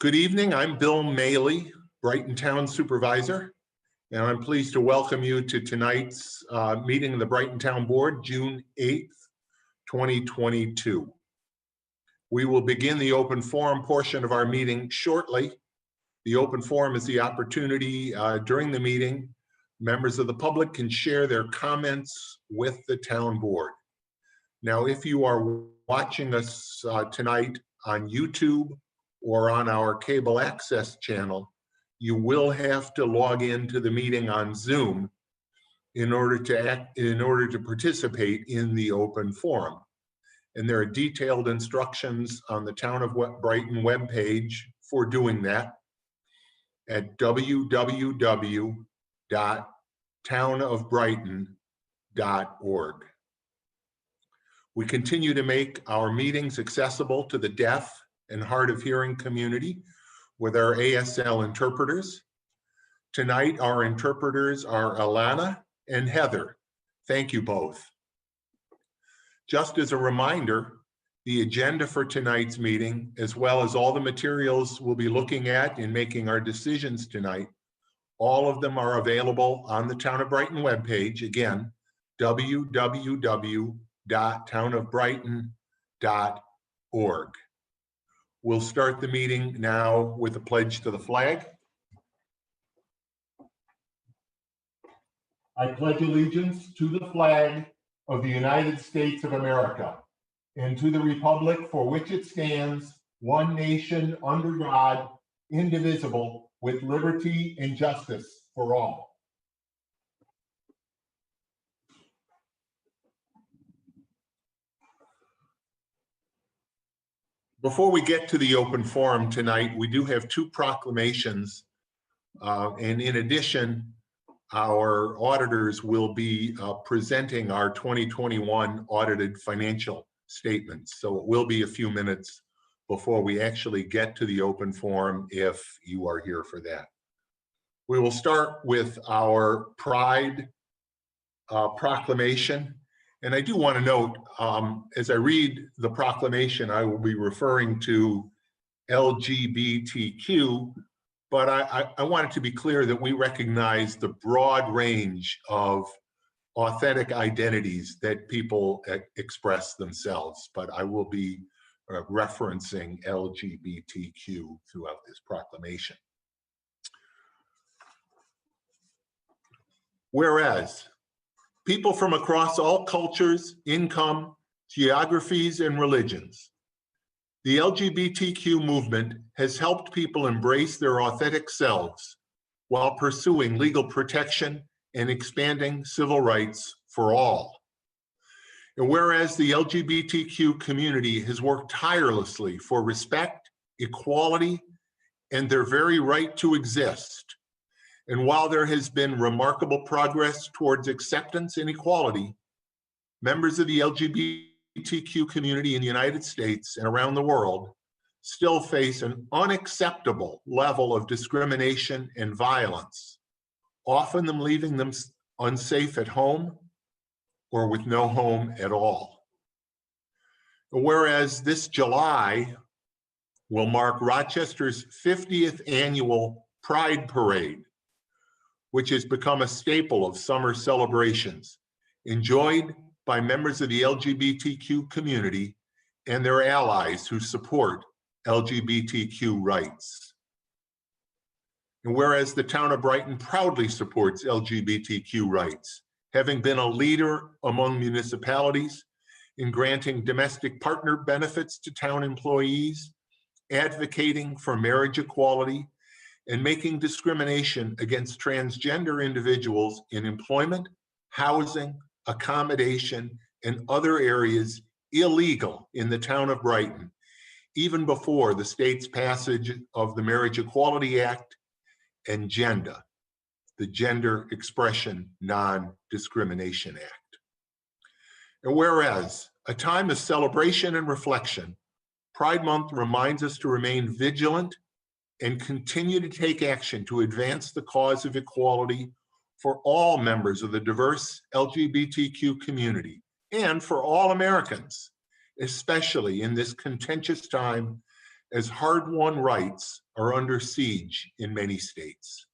Good evening, I'm Bill Maley, Brighton Town Supervisor, and I'm pleased to welcome you to tonight's meeting of the Brighton Town Board, June 8th, 2022. We will begin the open forum portion of our meeting shortly. The open forum is the opportunity during the meeting. Members of the public can share their comments with the town board. Now, if you are watching us tonight on YouTube or on our cable access channel, you will have to log into the meeting on Zoom in order to participate in the open forum. And there are detailed instructions on the Town of Brighton webpage for doing that at www.townofbrighton.org. We continue to make our meetings accessible to the deaf and hard of hearing community with our ASL interpreters. Tonight, our interpreters are Alana and Heather. Thank you both. Just as a reminder, the agenda for tonight's meeting, as well as all the materials we'll be looking at in making our decisions tonight, all of them are available on the Town of Brighton webpage. Again, www.townofbrighton.org. We'll start the meeting now with a pledge to the flag. I pledge allegiance to the flag of the United States of America and to the republic for which it stands, one nation under God, indivisible, with liberty and justice for all. Before we get to the open forum tonight, we do have two proclamations. And in addition, our auditors will be presenting our 2021 audited financial statements. So it will be a few minutes before we actually get to the open forum if you are here for that. We will start with our Pride proclamation. And I do want to note, as I read the proclamation, I will be referring to LGBTQ, but I want it to be clear that we recognize the broad range of authentic identities that people express themselves, but I will be referencing LGBTQ throughout this proclamation. Whereas, people from across all cultures, income, geographies, and religions, the LGBTQ movement has helped people embrace their authentic selves while pursuing legal protection and expanding civil rights for all. And whereas the LGBTQ community has worked tirelessly for respect, equality, and their very right to exist, and while there has been remarkable progress towards acceptance and equality, members of the LGBTQ community in the United States and around the world still face an unacceptable level of discrimination and violence, often leaving them unsafe at home or with no home at all. Whereas this July will mark Rochester's 50th annual Pride Parade, which has become a staple of summer celebrations, enjoyed by members of the LGBTQ community and their allies who support LGBTQ rights. And whereas the Town of Brighton proudly supports LGBTQ rights, having been a leader among municipalities in granting domestic partner benefits to town employees, advocating for marriage equality, and making discrimination against transgender individuals in employment, housing, accommodation, and other areas illegal in the Town of Brighton, even before the state's passage of the Marriage Equality Act and GENDA, the Gender Expression Non-Discrimination Act. And whereas a time of celebration and reflection, Pride Month reminds us to remain vigilant and continue to take action to advance the cause of equality for all members of the diverse LGBTQ community and for all Americans, especially in this contentious time as hard-won rights are under siege in many states.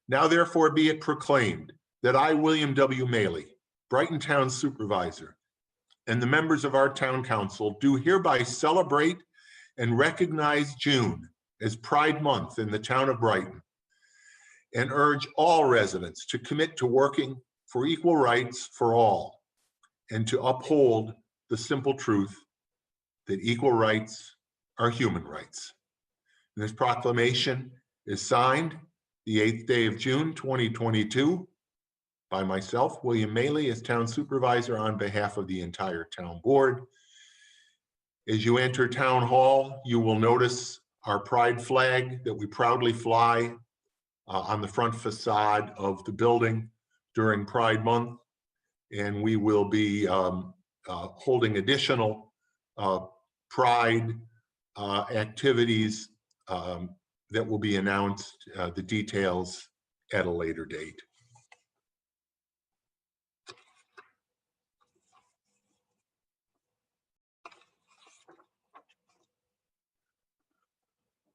Now therefore be it proclaimed that I, William W. Maley, Brighton Town Supervisor, and the members of our Town Council do hereby celebrate and recognize June as Pride Month in the town of Brighton, and urge all residents to commit to working for equal rights for all, and to uphold the simple truth that equal rights are human rights. And this proclamation is signed the 8th day of June, 2022, by myself, William Maley, as Town Supervisor on behalf of the entire Town Board. As you enter Town Hall, you will notice our pride flag that we proudly fly on the front facade of the building during Pride Month. And we will be holding additional pride activities that will be announced, the details at a later date.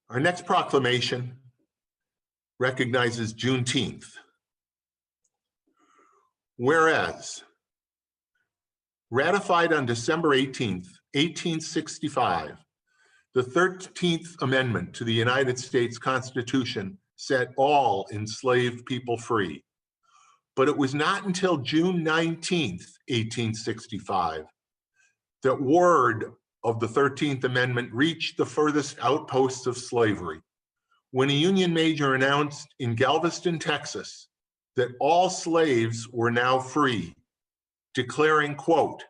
Our next proclamation recognizes Juneteenth. Whereas, ratified on December 18th, 1865, the 13th Amendment to the United States Constitution set all enslaved people free. But it was not until June 19th, 1865, that word of the 13th Amendment reached the furthest outposts of slavery, when a Union major announced in Galveston, Texas, that all slaves were now free, declaring, quote,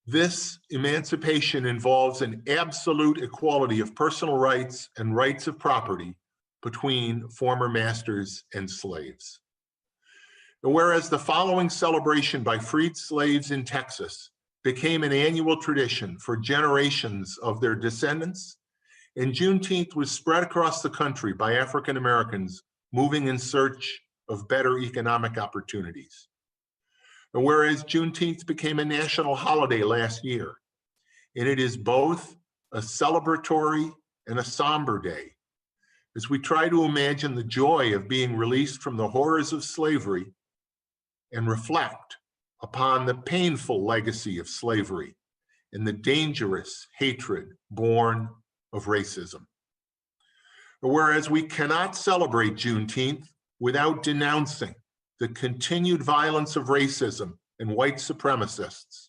"This emancipation involves an absolute equality of personal rights and rights of property between former masters and slaves." And whereas the following celebration by freed slaves in Texas became an annual tradition for generations of their descendants, and Juneteenth was spread across the country by African Americans moving in search of better economic opportunities. And whereas Juneteenth became a national holiday last year, and it is both a celebratory and a somber day, as we try to imagine the joy of being released from the horrors of slavery and reflect upon the painful legacy of slavery and the dangerous hatred born of racism. Whereas we cannot celebrate Juneteenth without denouncing the continued violence of racism and white supremacists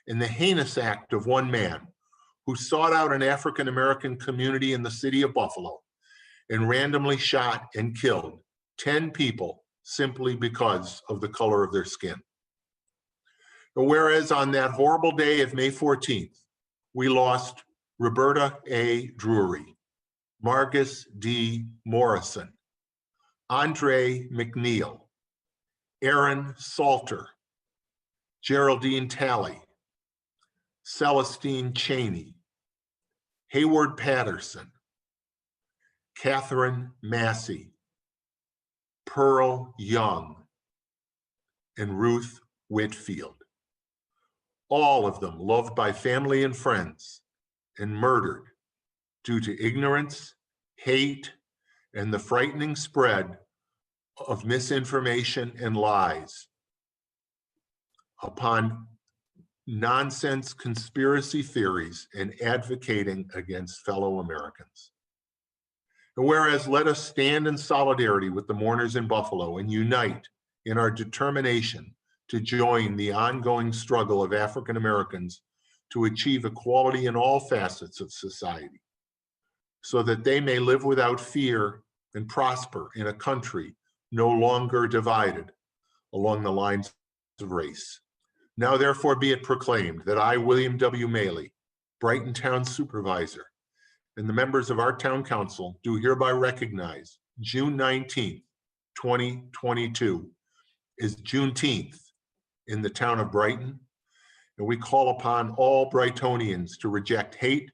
and the heinous act of one man who sought out an African American community in the city of Buffalo and randomly shot and killed 10 people simply because of the color of their skin. Whereas on that horrible day of May 14th, we lost Roberta A. Drury, Margus D. Morrison, Andre McNeil, Aaron Salter, Geraldine Talley, Celestine Cheney, Hayward Patterson, Catherine Massey, Pearl Young, and Ruth Whitfield. All of them loved by family and friends and murdered due to ignorance, hate, and the frightening spread of misinformation and lies upon nonsense conspiracy theories and advocating against fellow Americans. And whereas let us stand in solidarity with the mourners in Buffalo and unite in our determination to join the ongoing struggle of African Americans to achieve equality in all facets of society, so that they may live without fear and prosper in a country no longer divided along the lines of race. Now therefore be it proclaimed that I, William W. Maley, Brighton Town Supervisor, and the members of our Town Council do hereby recognize June 19th, 2022 is Juneteenth in the town of Brighton, and we call upon all Brightonians to reject hate,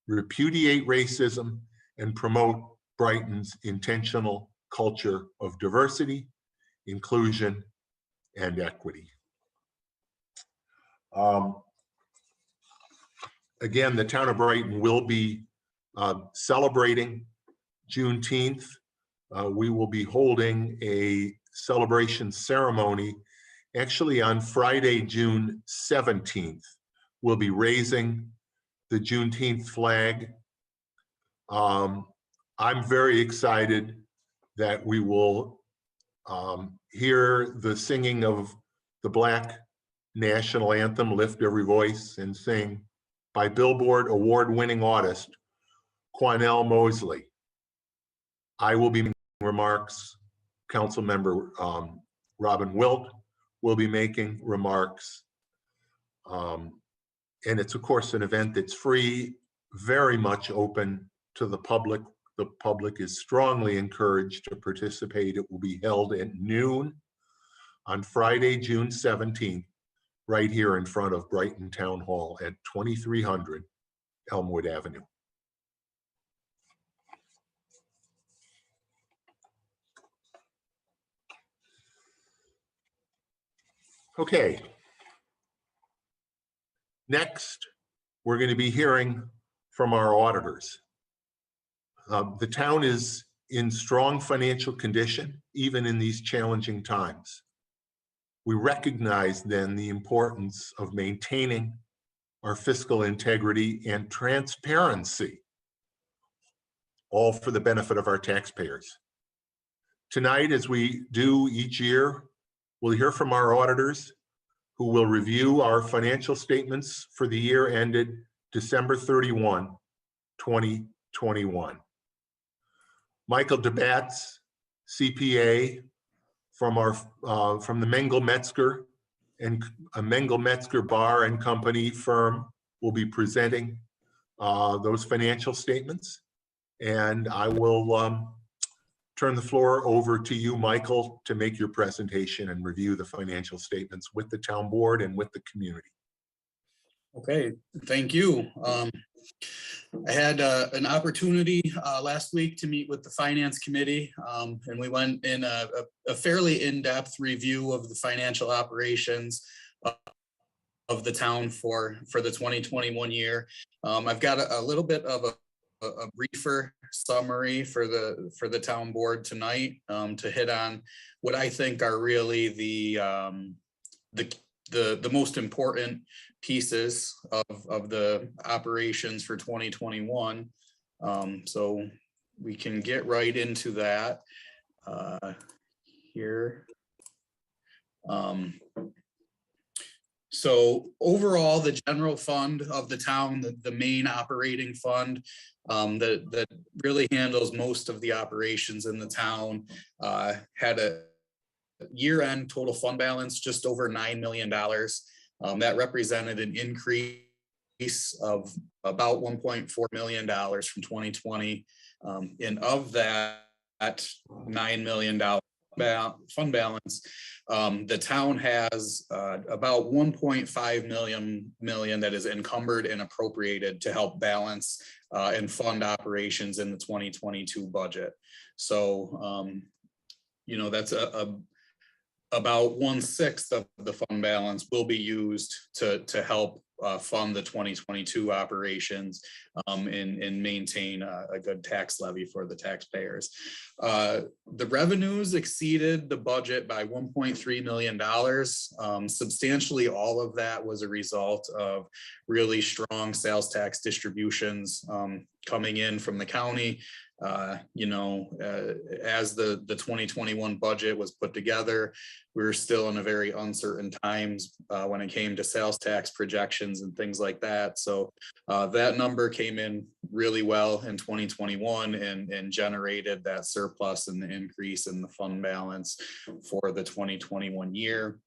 repudiate racism, and promote Brighton's intentional culture of diversity, inclusion, and equity. Again, the town of Brighton will be celebrating Juneteenth. We will be holding a celebration ceremony actually on Friday, June 17th. We'll be raising the Juneteenth flag. I'm very excited that we will hear the singing of the Black National Anthem, Lift Every Voice and Sing, by Billboard award-winning artist Quanell Mosley. I will be making remarks. Councilmember Robin Wilt will be making remarks. And it's, of course, an event that's free, very much open to the public. The public is strongly encouraged to participate. It will be held at noon on Friday, June 17th, right here in front of Brighton Town Hall at 2300 Elmwood Avenue. Okay. Next, we're going to be hearing from our auditors. The town is in strong financial condition, even in these challenging times. We recognize then the importance of maintaining our fiscal integrity and transparency, all for the benefit of our taxpayers. Tonight, as we do each year, we'll hear from our auditors who will review our financial statements for the year ended December 31, 2021. Michael DeBatz, CPA from the Mengel Metzger and Mengel Metzger Bar and Company firm will be presenting those financial statements. And I will turn the floor over to you, Michael, to make your presentation and review the financial statements with the town board and with the community. Okay, thank you. I had an opportunity last week to meet with the finance committee, and we went in a fairly in-depth review of the financial operations of the town for the 2021 year. I've got a little bit of a briefer summary for the town board tonight to hit on what I think are really the most important pieces of the operations for 2021. So we can get right into that here. So overall, the general fund of the town, the main operating fund that really handles most of the operations in the town, had a year-end total fund balance just over $9 million. That represented an increase of about $1.4 million from 2020. And of that $9 million fund balance, the town has about 1.5 million that is encumbered and appropriated to help balance and fund operations in the 2022 budget. So, you know, that's about 1/6 of the fund balance will be used to help fund the 2022 operations and maintain a good tax levy for the taxpayers. The revenues exceeded the budget by $1.3 million. Substantially all of that was a result of really strong sales tax distributions coming in from the county. You know, as the 2021 budget was put together, we were still in a very uncertain times when it came to sales tax projections and things like that. So that number came in really well in 2021 and generated that surplus and the increase in the fund balance for the 2021 year.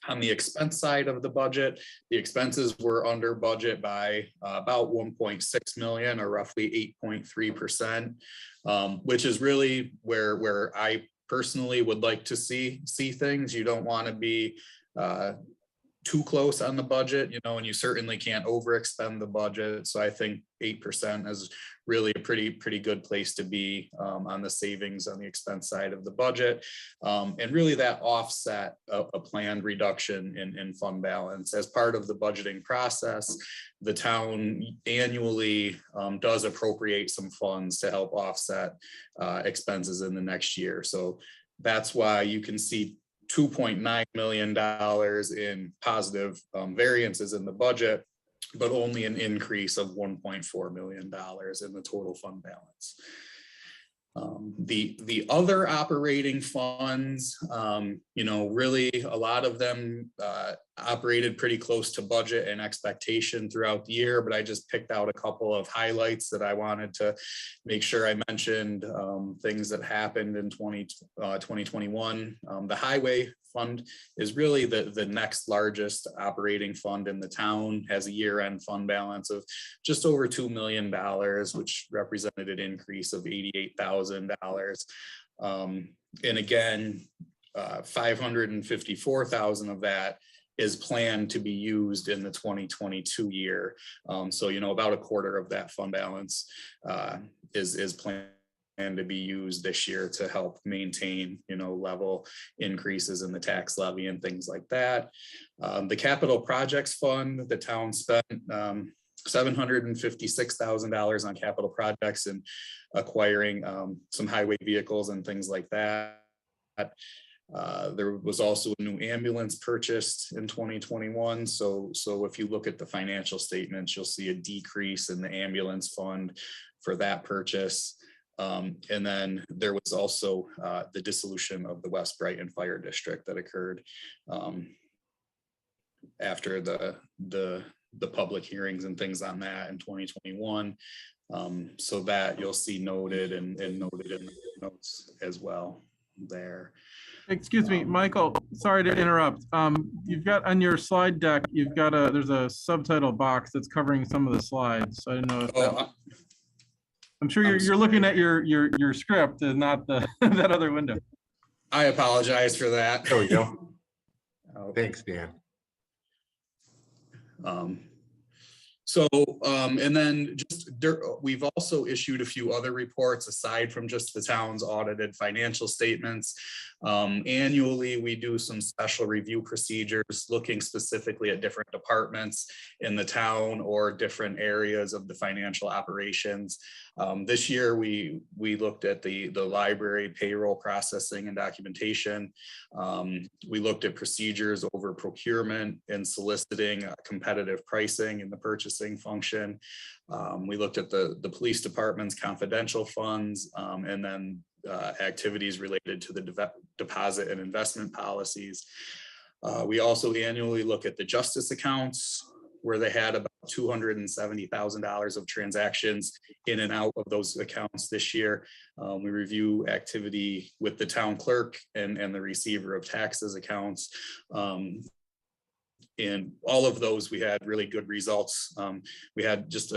On the expense side of the budget, the expenses were under budget by about 1.6 million, or roughly 8.3%, which is really where I personally would like to see things. You don't want to be too close on the budget, you know, and you certainly can't overexpend the budget. So I think 8% is really a pretty good place to be on the savings on the expense side of the budget. And really that offset a planned reduction in fund balance. As part of the budgeting process, the town annually does appropriate some funds to help offset expenses in the next year. So that's why you can see $2.9 million in positive variances in the budget, but only an increase of $1.4 million in the total fund balance. The other operating funds, you know, really a lot of them operated pretty close to budget and expectation throughout the year, but I just picked out a couple of highlights that I wanted to make sure I mentioned, things that happened in 2021. The highway fund is really the next largest operating fund in the town, has a year-end fund balance of just over $2 million, which represented an increase of $88,000. And again, 554,000 of that is planned to be used in the 2022 year. So, you know, about a quarter of that fund balance is planned to be used this year to help maintain, you know, level increases in the tax levy and things like that. The capital projects fund, the town spent $756,000 on capital projects and acquiring some highway vehicles and things like that. There was also a new ambulance purchased in 2021. So if you look at the financial statements, you'll see a decrease in the ambulance fund for that purchase. And then there was also the dissolution of the West Brighton Fire District that occurred after the public hearings and things on that in 2021. So that you'll see noted and noted in the notes as well there. Excuse me, Michael, sorry to interrupt. You've got on your slide deck, you've got there's a subtitle box that's covering some of the slides. So I didn't know if I'm sure you're looking at your script and not the that other window. I apologize for that. There we go. Thanks, Dan. And then just we've also issued a few other reports aside from just the town's audited financial statements. Annually, we do some special review procedures looking specifically at different departments in the town or different areas of the financial operations. This year, we looked at the library payroll processing and documentation. We looked at procedures over procurement and soliciting competitive pricing in the purchasing function. We looked at the police department's confidential funds and then activities related to the deposit and investment policies. We also annually look at the justice accounts, where they had about $270,000 of transactions in and out of those accounts this year. We review activity with the town clerk and the receiver of taxes accounts. And all of those, we had really good results. We had just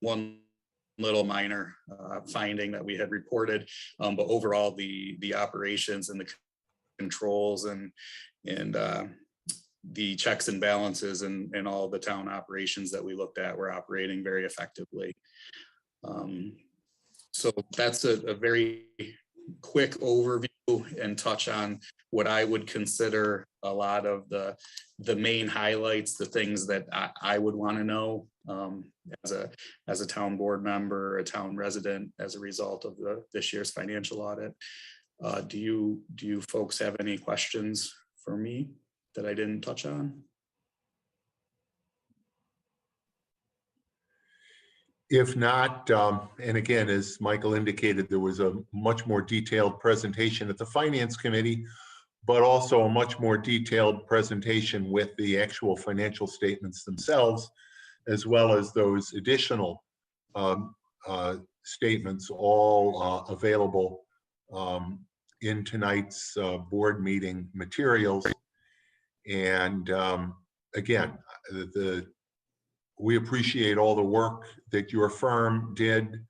one little minor finding that we had reported, but overall the operations and the controls and the checks and balances and all the town operations that we looked at were operating very effectively. So that's a very quick overview and touch on what I would consider a lot of the main highlights, the things that I would want to know as a town board member, a town resident, as a result of this year's financial audit. Do you folks have any questions for me that I didn't touch on? If not, and again, as Michael indicated, there was a much more detailed presentation at the Finance Committee, but also a much more detailed presentation with the actual financial statements themselves, as well as those additional statements, all available in tonight's board meeting materials. And again, we appreciate all the work that your firm did.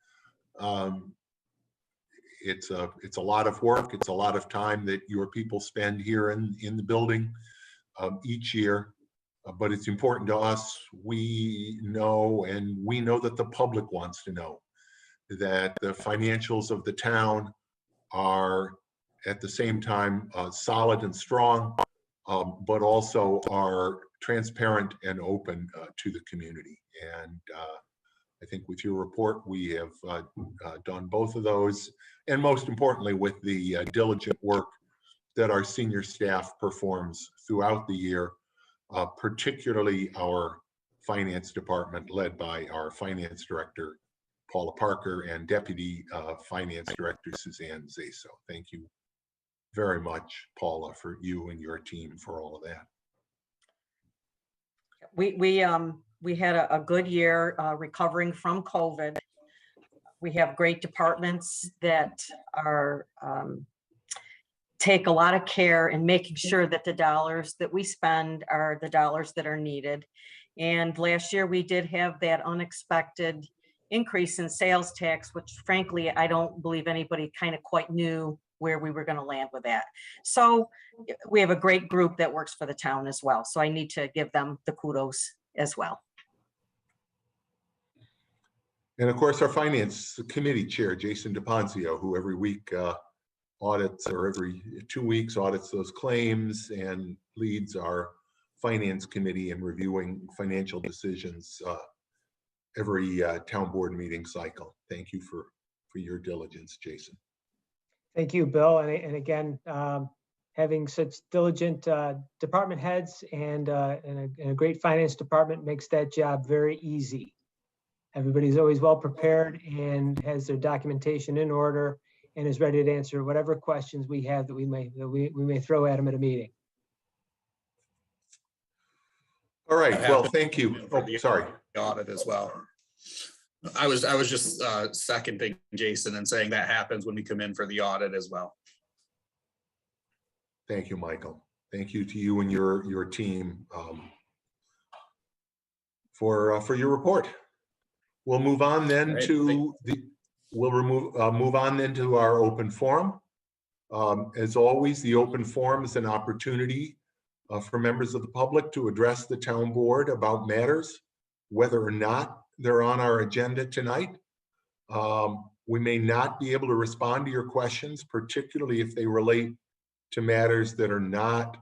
It's a lot of work. It's a lot of time that your people spend here in the building. each year. But it's important to us. We know, and we know that the public wants to know, that the financials of the town are at the same time solid and strong, but also are transparent and open to the community. And I think with your report, we have done both of those, and most importantly, with the diligent work that our senior staff performs throughout the year, particularly our finance department led by our finance director, Paula Parker, and deputy finance director, Suzanne Zaso. Thank you very much, Paula, for you and your team for all of that. We had a good year recovering from COVID. We have great departments that are take a lot of care in making sure that the dollars that we spend are the dollars that are needed. And last year we did have that unexpected increase in sales tax, which frankly, I don't believe anybody kind of quite knew where we were going to land with that. So we have a great group that works for the town as well. So I need to give them the kudos as well. And of course, our finance committee chair, Jason DePonzio, who every week audits, or every 2 weeks audits those claims and leads our finance committee in reviewing financial decisions every town board meeting cycle. Thank you for your diligence, Jason. Thank you, Bill. And again, having such diligent department heads and a great finance department makes that job very easy. Everybody's always well prepared and has their documentation in order and is ready to answer whatever questions we have that we may throw at them at a meeting. All right. Well, thank you. Oh, sorry. Audit as well. I was just seconding Jason and saying that happens when we come in for the audit as well. Thank you, Michael. Thank you to you and your team for your report. We'll move on then to move on then to our open forum. As always, the open forum is an opportunity for members of the public to address the town board about matters, whether or not they're on our agenda tonight. We may not be able to respond to your questions, particularly if they relate to matters that are not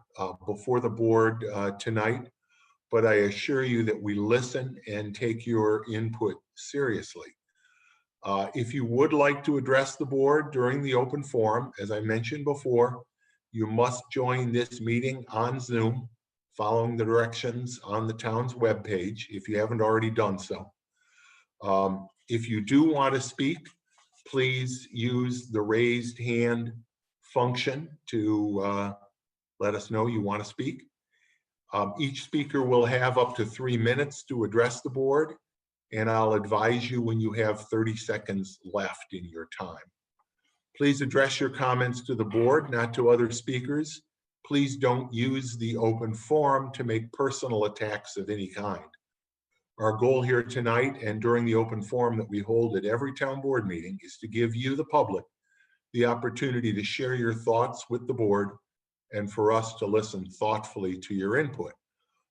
before the board tonight, but I assure you that we listen and take your input seriously. If you would like to address the board during the open forum, as I mentioned before, you must join this meeting on Zoom, following the directions on the town's webpage if you haven't already done so. If you do want to speak, please use the raised hand function to let us know you want to speak. Each speaker will have up to 3 minutes to address the board, and I'll advise you when you have 30 seconds left in your time. Please address your comments to the board, not to other speakers. Please don't use the open forum to make personal attacks of any kind. Our goal here tonight and during the open forum that we hold at every town board meeting is to give you, the public, the opportunity to share your thoughts with the board and for us to listen thoughtfully to your input.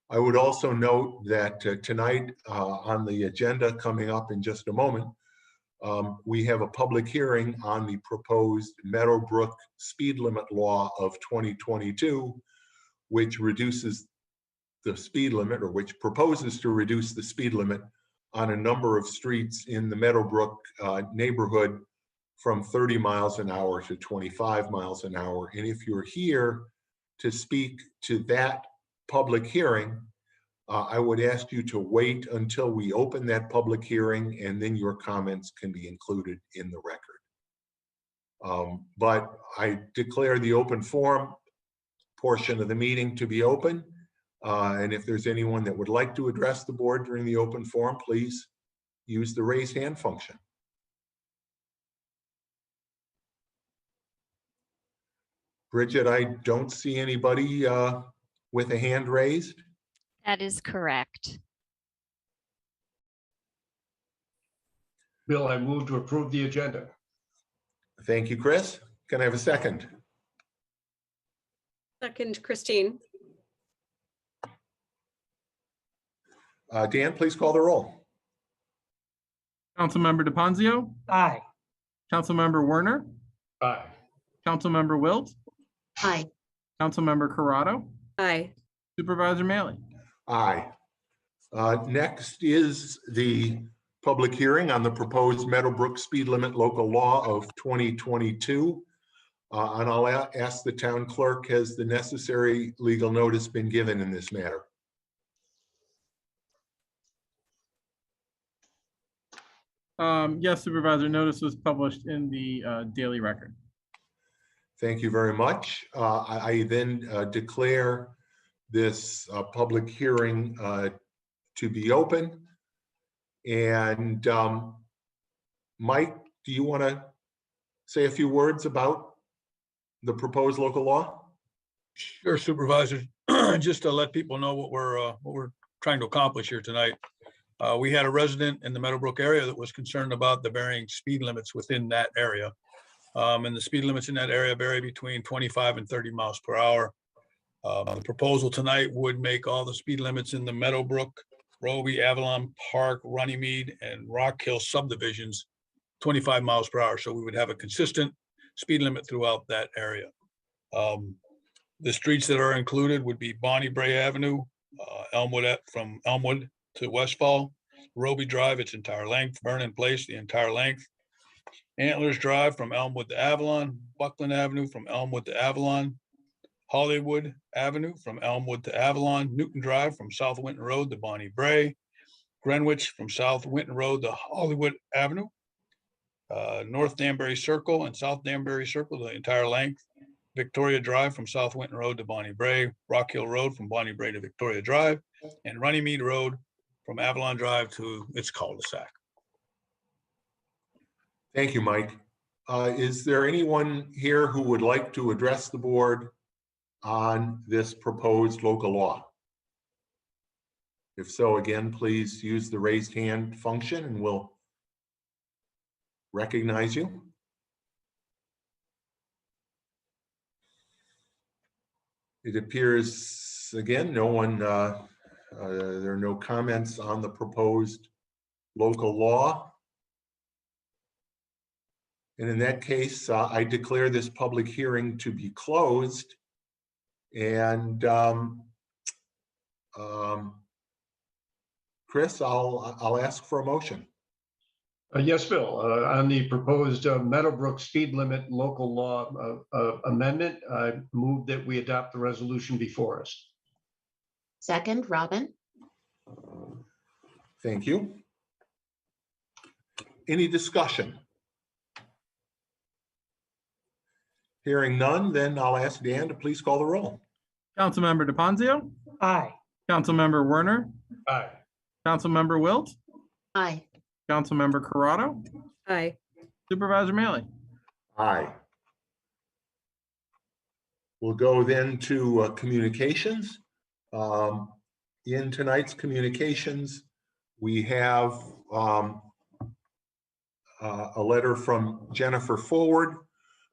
I would also note that tonight on the agenda coming up in just a moment, we have a public hearing on the proposed Meadowbrook speed limit law of 2022, which reduces the speed limit, or which proposes to reduce the speed limit on a number of streets in the Meadowbrook neighborhood from 30 miles an hour to 25 miles an hour. And if you're here to speak to that public hearing, I would ask you to wait until we open that public hearing, and then your comments can be included in the record. But I declare the open forum portion of the meeting to be open. And if there's anyone that would like to address the board during the open forum, please use the raise hand function. Bridget, I don't see anybody with a hand raised. That is correct. Bill, I move to approve the agenda. Thank you, Chris. Can I have a second? Second, Christine. Dan, please call the roll. Councilmember DePonzio, Aye. Councilmember Werner, Aye. Councilmember Wilt, Aye. Councilmember Corrado, Aye. Supervisor Maley. Aye. Next is the public hearing on the proposed Meadowbrook speed limit local law of 2022. And I'll ask the town clerk, has the necessary legal notice been given in this matter? Yes, Supervisor, notice was published in the Daily Record. Thank you very much. I then declare this public hearing to be open. And Mike, do you want to say a few words about the proposed local law? Sure, Supervisor. Just to let people know what we're trying to accomplish here tonight. We had a resident in the Meadowbrook area that was concerned about the varying speed limits within that area. And the speed limits in that area vary between 25 and 30 miles per hour. The proposal tonight would make all the speed limits in the Meadowbrook, Roby, Avalon Park, Runnymede, and Rock Hill subdivisions 25 miles per hour. So we would have a consistent speed limit throughout that area. The streets that are included would be Bonnie Bray Avenue, Elmwood, from Elmwood to Westfall, Roby Drive, its entire length, Vernon Place, the entire length, Antlers Drive from Elmwood to Avalon, Buckland Avenue from Elmwood to Avalon, Hollywood Avenue from Elmwood to Avalon, Newton Drive from South Winton Road to Bonnie Bray, Greenwich from South Winton Road to Hollywood Avenue, North Danbury Circle and South Danbury Circle, the entire length, Victoria Drive from South Winton Road to Bonnie Bray, Rock Hill Road from Bonnie Bray to Victoria Drive, and Runnymede Road from Avalon Drive to its cul-de-sac. Thank you, Mike. Is there anyone here who would like to address the board on this proposed local law? If so, again, please use the raised hand function and we'll recognize you. It appears, again, no one, there are no comments on the proposed local law. And in that case, I declare this public hearing to be closed. And Chris, I'll ask for a motion. Yes, Bill, on the proposed Meadowbrook speed limit local law amendment, I move that we adopt the resolution before us. Second, Robin. Thank you. Any discussion? Hearing none, then I'll ask Dan to please call the roll. Councilmember DePonzio, Aye. Councilmember Werner, Aye. Councilmember Wilt, Aye. Councilmember Corrado, Aye. Supervisor Maley. Aye. We'll go then to communications. In tonight's communications, we have a letter from Jennifer Forward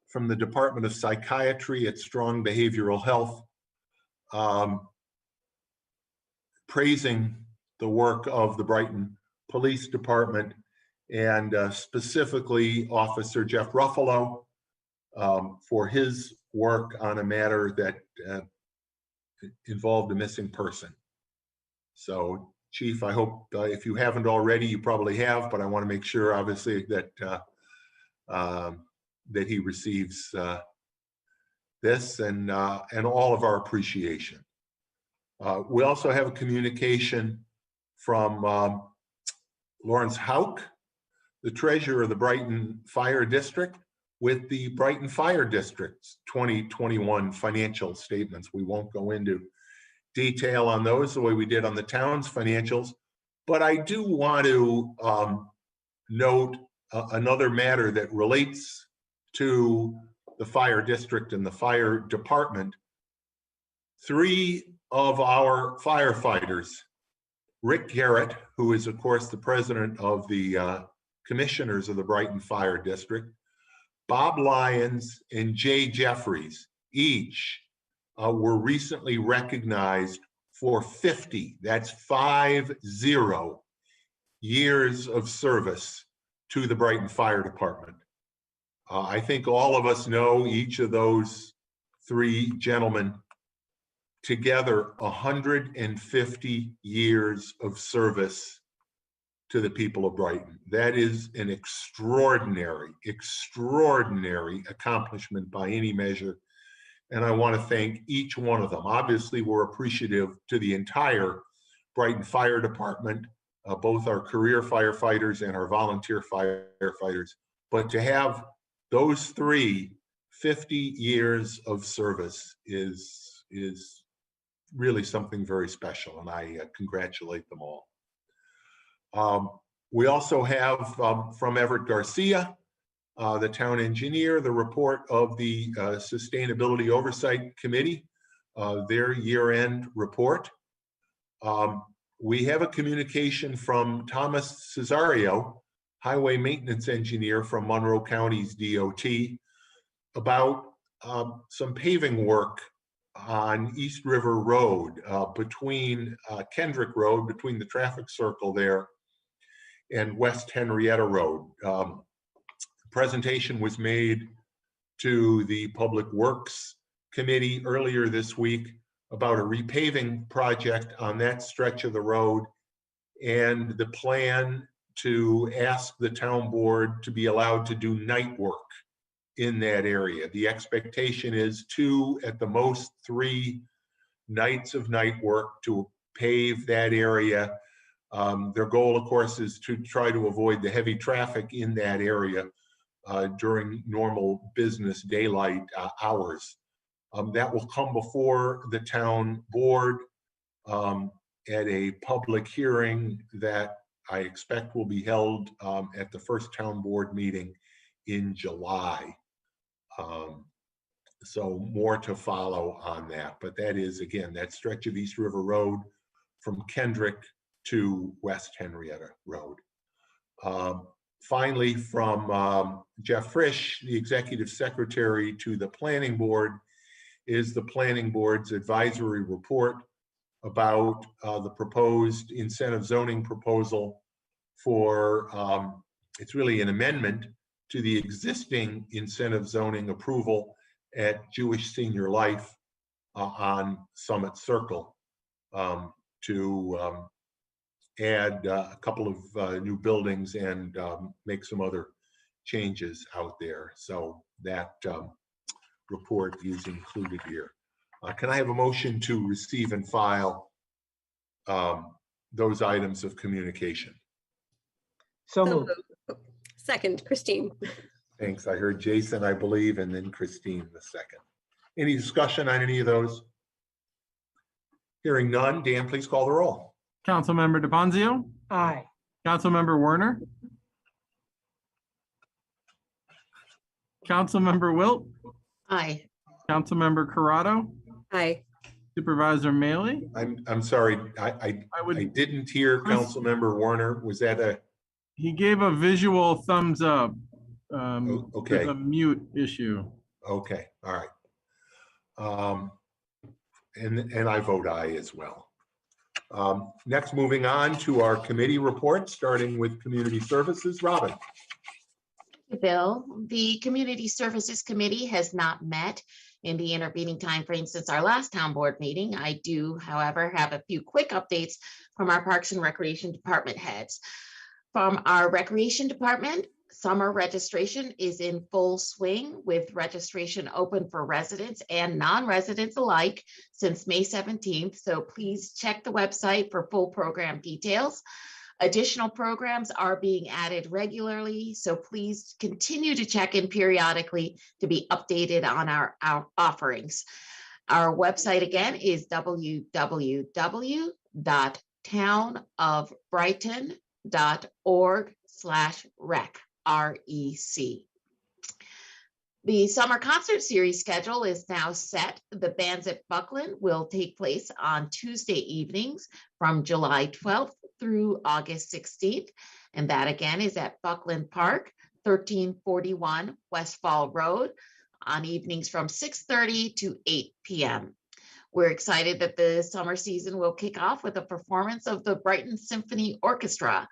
from the Department of Psychiatry at Strong Behavioral Health, praising the work of the Brighton Police Department and specifically Officer Jeff Ruffalo for his work on a matter that involved a missing person. So, Chief, I hope if you haven't already, you probably have, but I want to make sure, obviously, that that he receives this and all of our appreciation. We also have a communication from Lawrence Hauk, the treasurer of the Brighton Fire District, with the Brighton Fire District's 2021 financial statements. We won't go into detail on those the way we did on the town's financials, but I do want to note another matter that relates to the fire district and the fire department. 3 of our firefighters, Rick Garrett, who is of course the president of the commissioners of the Brighton Fire District, Bob Lyons and Jay Jeffries, each were recently recognized for 50, that's 50 years of service to the Brighton Fire Department. I think all of us know each of those three gentlemen. Together, 150 years of service to the people of Brighton. That is an extraordinary, extraordinary accomplishment by any measure. And I want to thank each one of them. Obviously, we're appreciative to the entire Brighton Fire Department, both our career firefighters and our volunteer firefighters. But to have those three 50 years of service is really something very special, and I congratulate them all. We also have from Everett Garcia, the town engineer, the report of the Sustainability Oversight Committee, their year-end report. We have a communication from Thomas Cesario, highway maintenance engineer from Monroe County's DOT, about some paving work on East River Road, between Kendrick Road, between the traffic circle there, and West Henrietta Road. Presentation was made to the Public Works Committee earlier this week about a repaving project on that stretch of the road, and the plan to ask the town board to be allowed to do night work in that area. The expectation is 2, at the most 3 nights of night work to pave that area. Their goal, of course, is to try to avoid the heavy traffic in that area during normal business daylight hours. That will come before the town board at a public hearing that I expect will be held at the first town board meeting in July. So more to follow on that, but that is, again, that stretch of East River Road from Kendrick to West Henrietta Road. Finally, from Jeff Frisch, the Executive Secretary to the Planning Board, is the Planning Board's advisory report about the proposed incentive zoning proposal for, it's really an amendment to the existing incentive zoning approval at Jewish Senior Life on Summit Circle, to add a couple of new buildings and make some other changes out there. So that report is included here. Can I have a motion to receive and file those items of communication? So moved. Second, Christine. Thanks. I heard Jason, I believe, and then Christine the second. Any discussion on any of those? Hearing none, Dan, please call the roll. Councilmember DePonzio, Aye. Councilmember Werner, Councilmember Wilt, Aye. Councilmember Corrado, Aye. Supervisor Mailey. I'm sorry, I didn't hear Councilmember Warner. Was that a? He gave a visual thumbs up. Okay. There's a mute issue. Okay, all right. And I vote aye as well. Next, moving on to our committee reports, starting with Community Services. Robin. Bill, the Community Services Committee has not met in the intervening timeframe since our last town board meeting. I do, however, have a few quick updates from our Parks and Recreation Department heads. From our Recreation Department, summer registration is in full swing, with registration open for residents and non-residents alike since May 17th. So please check the website for full program details. Additional programs are being added regularly, so please continue to check in periodically to be updated on our offerings. Our website again is www.townofbrighton.org/rec. REC. The summer concert series schedule is now set. The Bands at Buckland will take place on Tuesday evenings from July 12th through August 16th. And that again is at Buckland Park, 1341 Westfall Road, on evenings from 6:30 to 8 p.m. We're excited that the summer season will kick off with a performance of the Brighton Symphony Orchestra.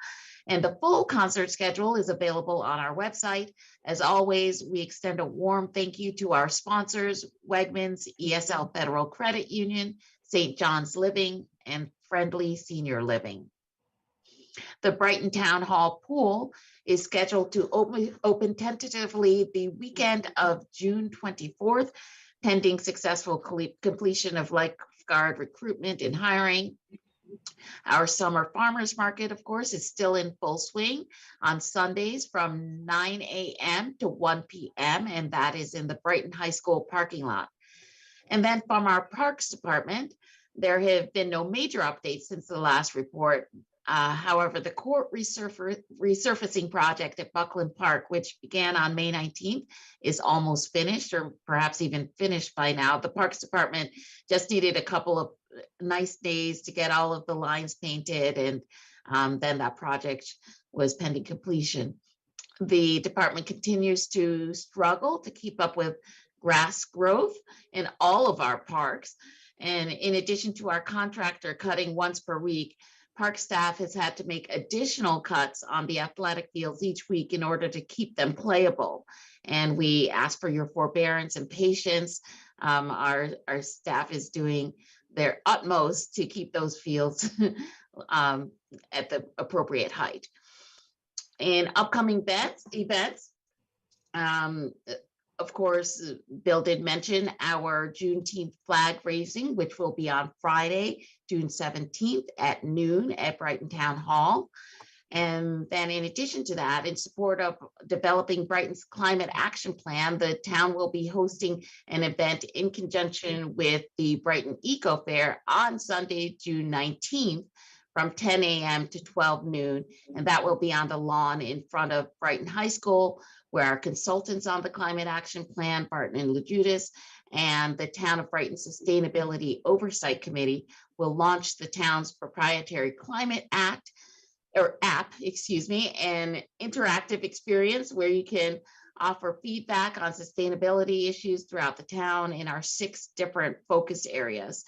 And the full concert schedule is available on our website. As always, we extend a warm thank you to our sponsors, Wegmans, ESL Federal Credit Union, St. John's Living, and Friendly Senior Living. The Brighton Town Hall pool is scheduled to open tentatively the weekend of June 24th, pending successful completion of lifeguard recruitment and hiring. Our summer farmers market, of course, is still in full swing on Sundays from 9 a.m. to 1 p.m., and that is in the Brighton High School parking lot. And then from our Parks Department, there have been no major updates since the last report. However, the court resurfacing project at Buckland Park, which began on May 19th, is almost finished, or perhaps even finished by now. The Parks Department just needed a couple of nice days to get all of the lines painted, and then that project was pending completion. The department continues to struggle to keep up with grass growth in all of our parks. And in addition to our contractor cutting once per week, park staff has had to make additional cuts on the athletic fields each week in order to keep them playable. And we ask for your forbearance and patience. Our staff is doing their utmost to keep those fields at the appropriate height. In upcoming events, of course, Bill did mention our Juneteenth flag raising, which will be on Friday, June 17th at noon at Brighton Town Hall. And then in addition to that, in support of developing Brighton's climate action plan, the town will be hosting an event in conjunction with the Brighton Eco Fair on Sunday, June 19th from 10 a.m. to 12 noon. And that will be on the lawn in front of Brighton High School, where our consultants on the climate action plan, Barton and LaJudas, and the Town of Brighton Sustainability Oversight Committee will launch the town's proprietary Climate app, an interactive experience where you can offer feedback on sustainability issues throughout the town in our 6 different focus areas.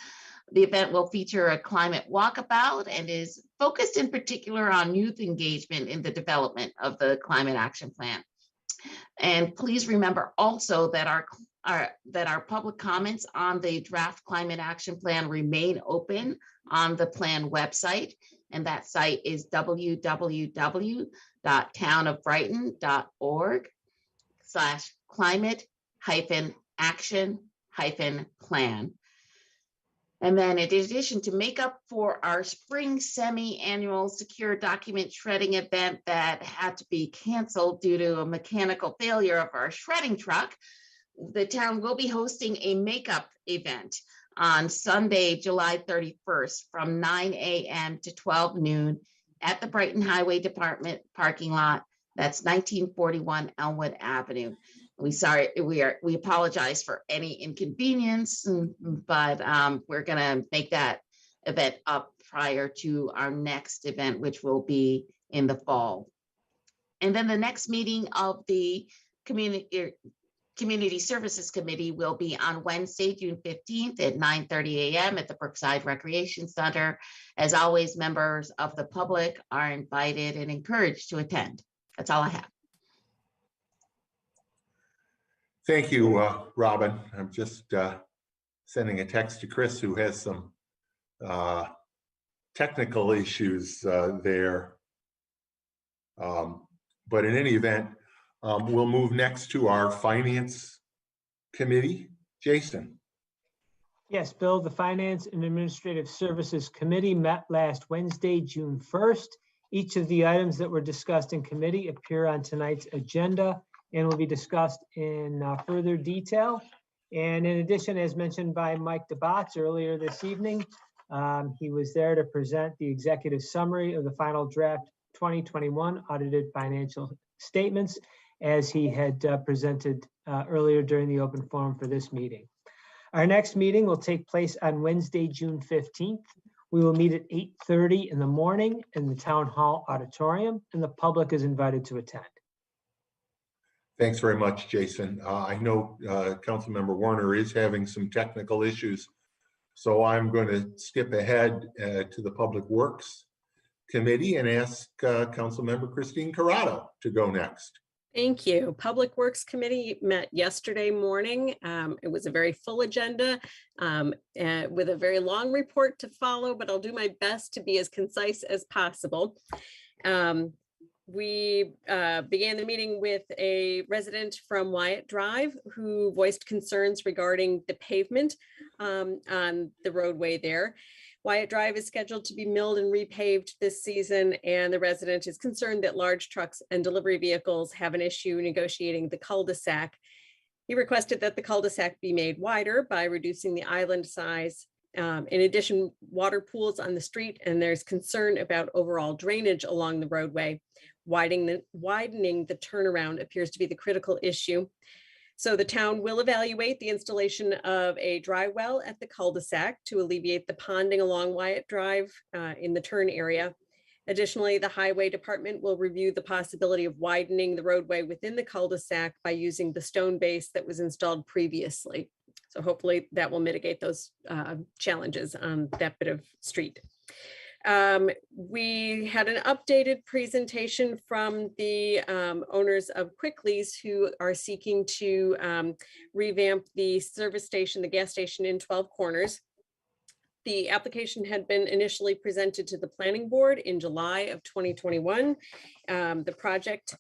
The event will feature a climate walkabout and is focused in particular on youth engagement in the development of the climate action plan. And please remember also that our public comments on the draft climate action plan remain open on the plan website. And that site is www.townofbrighton.org/climate-action-plan. And then in addition, to make up for our spring semi-annual secure document shredding event that had to be canceled due to a mechanical failure of our shredding truck, the town will be hosting a makeup event on Sunday, July 31st from 9 a.m. to 12 noon at the Brighton Highway Department parking lot. That's 1941 Elmwood Avenue. We apologize for any inconvenience, but we're gonna make that event up prior to our next event, which will be in the fall. And then the next meeting of the Community Services Committee will be on Wednesday, June 15th at 9:30 a.m. at the Brookside Recreation Center. As always, members of the public are invited and encouraged to attend. That's all I have. Thank you, Robin. I'm just sending a text to Chris, who has some technical issues there. But in any event, we'll move next to our Finance Committee. Jason. Yes, Bill, the Finance and Administrative Services Committee met last Wednesday, June 1st. Each of the items that were discussed in committee appear on tonight's agenda and will be discussed in further detail. And in addition, as mentioned by Mike DeBotts earlier this evening, he was there to present the executive summary of the final draft 2021 audited financial statements, as he had presented earlier during the open forum for this meeting. Our next meeting will take place on Wednesday, June 15th. We will meet at 8:30 in the morning in the Town Hall Auditorium, and the public is invited to attend. Thanks very much, Jason. I know Councilmember Warner is having some technical issues, So I'm going to skip ahead to the Public Works Committee and ask Councilmember Christine Corrado to go next. Thank you. Public Works Committee met yesterday morning. It was a very full agenda with a very long report to follow, but I'll do my best to be as concise as possible. We began the meeting with a resident from Wyatt Drive who voiced concerns regarding the pavement on the roadway there. Wyatt Drive is scheduled to be milled and repaved this season, and the resident is concerned that large trucks and delivery vehicles have an issue negotiating the cul-de-sac. He requested that the cul-de-sac be made wider by reducing the island size. In addition, water pools on the street, and there's concern about overall drainage along the roadway. Widening the turnaround appears to be the critical issue. So the town will evaluate the installation of a dry well at the cul-de-sac to alleviate the ponding along Wyatt Drive in the turn area. Additionally, the highway department will review the possibility of widening the roadway within the cul-de-sac by using the stone base that was installed previously. So hopefully that will mitigate those challenges on that bit of street. We had an updated presentation from the owners of Quickly's who are seeking to revamp the service station, the gas station in 12 Corners. The application had been initially presented to the planning board in July of 2021. The project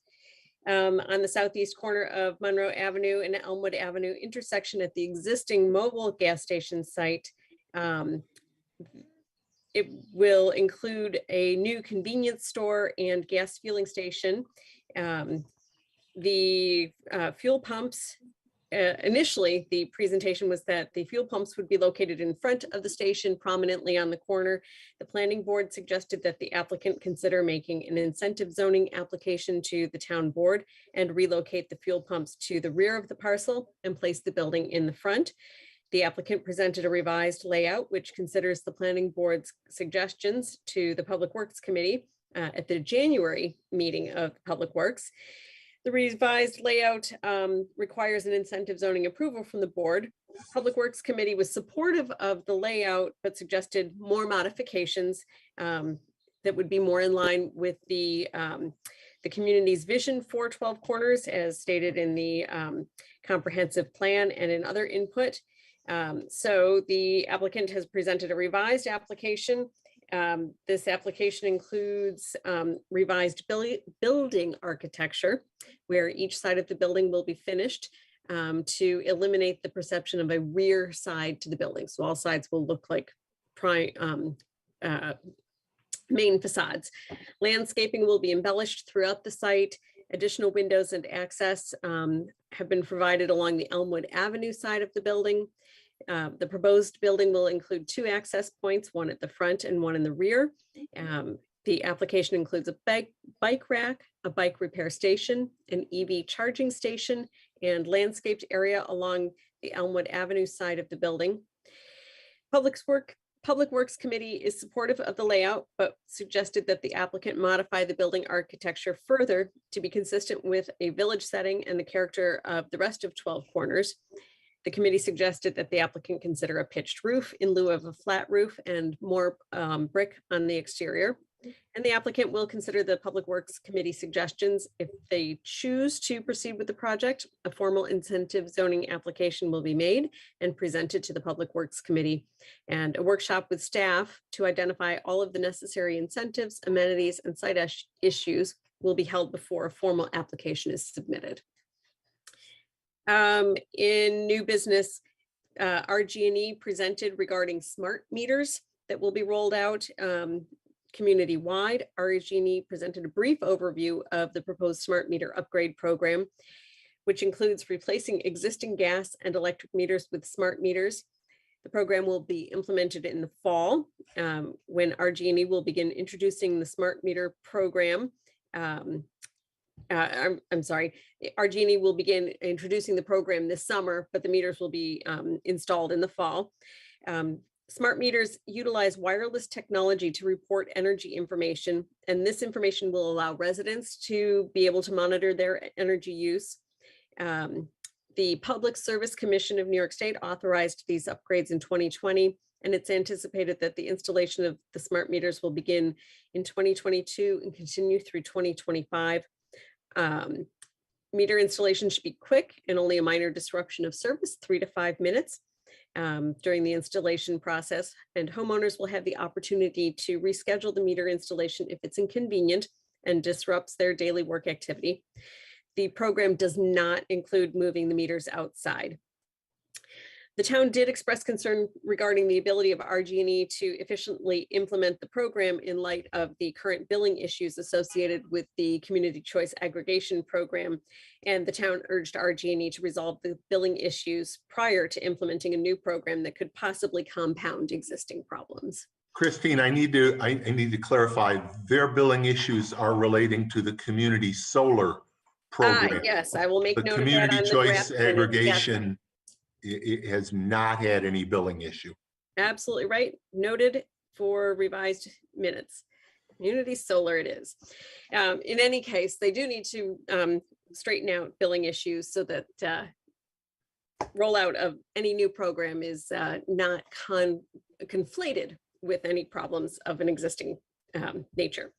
on the southeast corner of Monroe Avenue and Elmwood Avenue intersection at the existing mobile gas station site. It will include a new convenience store and gas fueling station. The fuel pumps, initially the presentation was that the fuel pumps would be located in front of the station prominently on the corner. The planning board suggested that the applicant consider making an incentive zoning application to the town board and relocate the fuel pumps to the rear of the parcel and place the building in the front. The applicant presented a revised layout, which considers the planning board's suggestions to the Public Works Committee at the January meeting of Public Works. The revised layout requires an incentive zoning approval from the board. Public Works Committee was supportive of the layout, but suggested more modifications that would be more in line with the community's vision for 12 Corners as stated in the comprehensive plan and in other input. So the applicant has presented a revised application. This application includes revised building architecture, where each side of the building will be finished to eliminate the perception of a rear side to the building. So all sides will look like main facades. Landscaping will be embellished throughout the site. Additional windows and access have been provided along the Elmwood Avenue side of the building. The proposed building will include 2 access points, one at the front and one in the rear. The application includes a bike rack, a bike repair station, an EV charging station, and landscaped area along the Elmwood Avenue side of the building. Public Works Committee is supportive of the layout, but suggested that the applicant modify the building architecture further to be consistent with a village setting and the character of the rest of 12 Corners. The committee suggested that the applicant consider a pitched roof in lieu of a flat roof and more brick on the exterior. And the applicant will consider the Public Works Committee suggestions. If they choose to proceed with the project, a formal incentive zoning application will be made and presented to the Public Works Committee, and a workshop with staff to identify all of the necessary incentives, amenities, and site issues will be held before a formal application is submitted. In new business, RG&E presented regarding smart meters that will be rolled out community-wide. RG&E presented a brief overview of the proposed smart meter upgrade program, which includes replacing existing gas and electric meters with smart meters. The program will be implemented in the fall when RG&E will begin introducing the smart meter program. I'm sorry, RG&E will begin introducing the program this summer, but the meters will be installed in the fall. Smart meters utilize wireless technology to report energy information, and this information will allow residents to be able to monitor their energy use. The Public Service Commission of New York State authorized these upgrades in 2020, and it's anticipated that the installation of the smart meters will begin in 2022 and continue through 2025. Meter installation should be quick and only a minor disruption of service, 3 to 5 minutes during the installation process. And homeowners will have the opportunity to reschedule the meter installation if it's inconvenient and disrupts their daily work activity. The program does not include moving the meters outside. The town did express concern regarding the ability of RG&E to efficiently implement the program in light of the current billing issues associated with the Community Choice Aggregation Program. And the town urged RG&E to resolve the billing issues prior to implementing a new program that could possibly compound existing problems. Christine, I need to clarify, their billing issues are relating to the community solar program. Yes, I will make The note of that community on the choice draft minutes. Yes. aggregation, it has not had any billing issue. Absolutely right. Noted for revised minutes. Community solar it is. In any case, they do need to straighten out billing issues so that rollout of any new program is not conflated with any problems of an existing nature.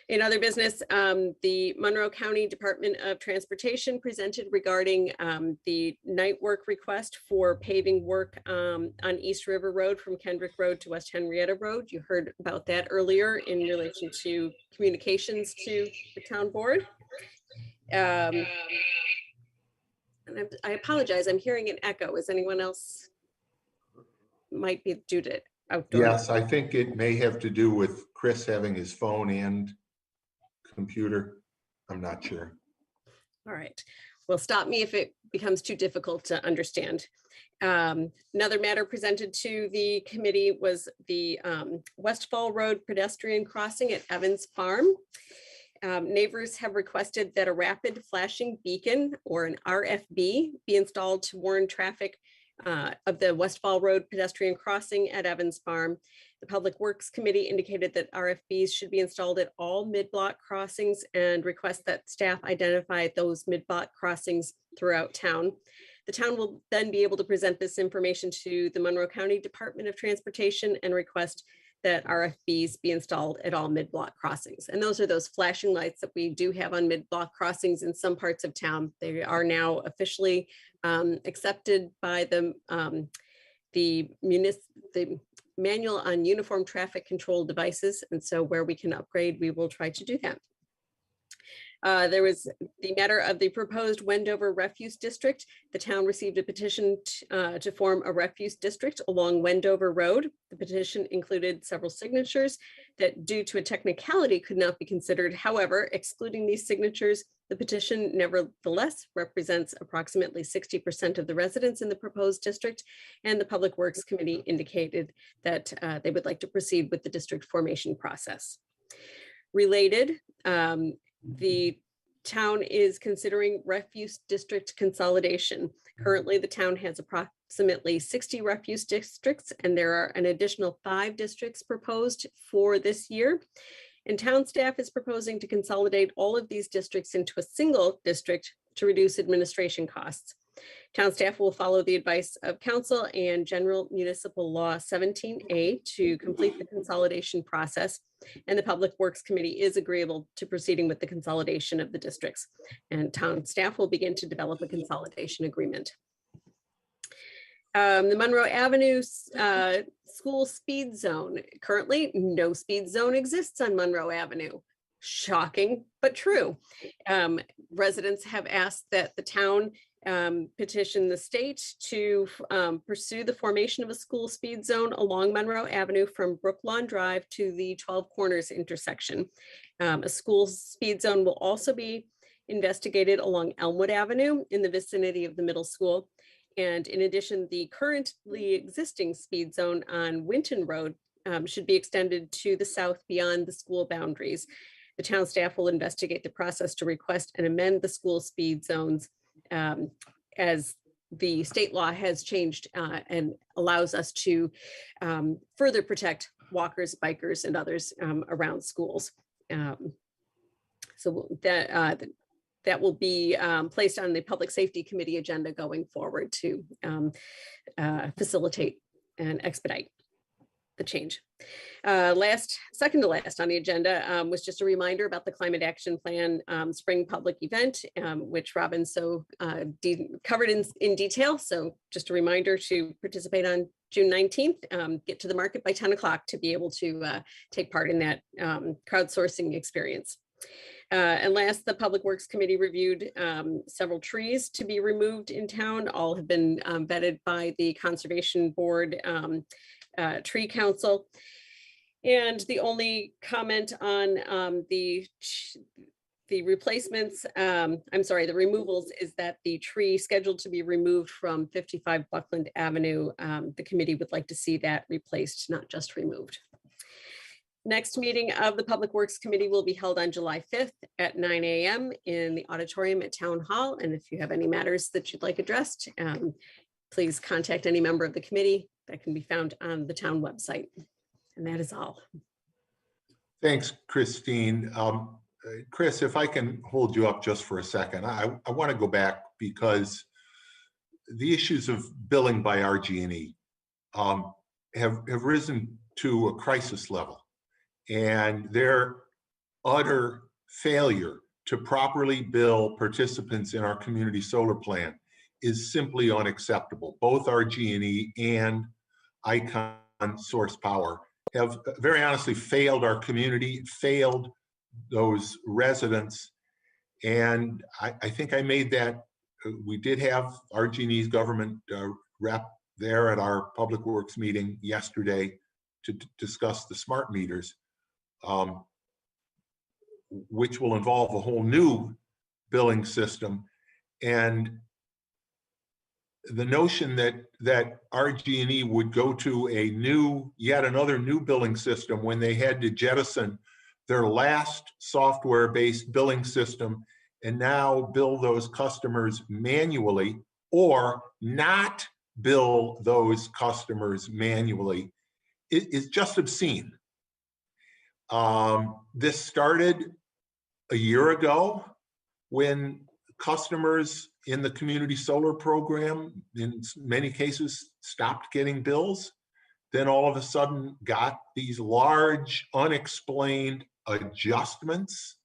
In other business, the Monroe County Department of Transportation presented regarding the night work request for paving work on East River Road from Kendrick Road to West Henrietta Road. You heard about that earlier in relation to communications to the town board. And I apologize, I'm hearing an echo. Is anyone else? Might be due to outdoor. Yes, I think it may have to do with Chris having his phone and computer. I'm not sure. All right. Well, stop me if it becomes too difficult to understand. Another matter presented to the committee was the Westfall Road pedestrian crossing at Evans Farm. Neighbors have requested that a rapid flashing beacon or an RFB be installed to warn traffic of the Westfall Road pedestrian crossing at Evans Farm. The Public Works Committee indicated that RFBs should be installed at all mid-block crossings and request that staff identify those mid-block crossings throughout town. The town will then be able to present this information to the Monroe County Department of Transportation and request that RFBs be installed at all mid-block crossings. And those are those flashing lights that we do have on mid-block crossings in some parts of town. They are now officially accepted by the Manual on Uniform Traffic Control Devices. And so where we can upgrade, we will try to do that. There was the matter of the proposed Wendover refuse district. The town received a petition to form a refuse district along Wendover Road. The petition included several signatures that, due to a technicality, could not be considered. However, excluding these signatures, the petition nevertheless represents approximately 60% of the residents in the proposed district, and the Public Works Committee indicated that they would like to proceed with the district formation process. Related, the town is considering refuse district consolidation. Currently, the town has approximately 60 refuse districts, and there are an additional 5 districts proposed for this year. And town staff is proposing to consolidate all of these districts into a single district to reduce administration costs. Town staff will follow the advice of council and General Municipal Law 17A to complete the consolidation process. And the Public Works Committee is agreeable to proceeding with the consolidation of the districts. And town staff will begin to develop a consolidation agreement. The Monroe Avenue school speed zone. Currently, no speed zone exists on Monroe Avenue. Shocking, but true. Residents have asked that the town petition the state to pursue the formation of a school speed zone along Monroe Avenue from Brooklawn Drive to the 12 Corners intersection. A school speed zone will also be investigated along Elmwood Avenue in the vicinity of the middle school. And in addition, the currently existing speed zone on Winton Road should be extended to the south beyond the school boundaries. The town staff will investigate the process to request and amend the school speed zones as the state law has changed and allows us to further protect walkers, bikers, and others around schools. So that will be placed on the Public Safety Committee agenda going forward to facilitate and expedite the change. Second to last on the agenda was just a reminder about the Climate Action Plan Spring Public Event, which Robin covered in detail. So just a reminder to participate on June 19th, get to the market by 10 o'clock to be able to take part in that crowdsourcing experience. And last, the Public Works Committee reviewed several trees to be removed in town. All have been vetted by the Conservation Board Tree Council. And the only comment on the replacements, the removals, is that the tree scheduled to be removed from 55 Buckland Avenue, the committee would like to see that replaced, not just removed. Next meeting of the Public Works Committee will be held on July 5th at 9 a.m. in the auditorium at Town Hall. And if you have any matters that you'd like addressed, please contact any member of the committee. That can be found on the town website. And that is all. Thanks, Christine. Chris, if I can hold you up just for a second, I want to go back because the issues of billing by RG&E have risen to a crisis level, and their utter failure to properly bill participants in our community solar plan is simply unacceptable. Both RG&E and Icon Source Power have very honestly failed our community, failed those residents. And I think I made that, we did have RG&E's government rep there at our Public Works meeting yesterday to discuss the smart meters, which will involve a whole new billing system. And the notion that RG&E would go to yet another new billing system when they had to jettison their last software-based billing system and now bill those customers manually, or not bill those customers manually, is just obscene. This started a year ago when customers in the community solar program, in many cases, stopped getting bills. Then all of a sudden got these large, unexplained adjustments,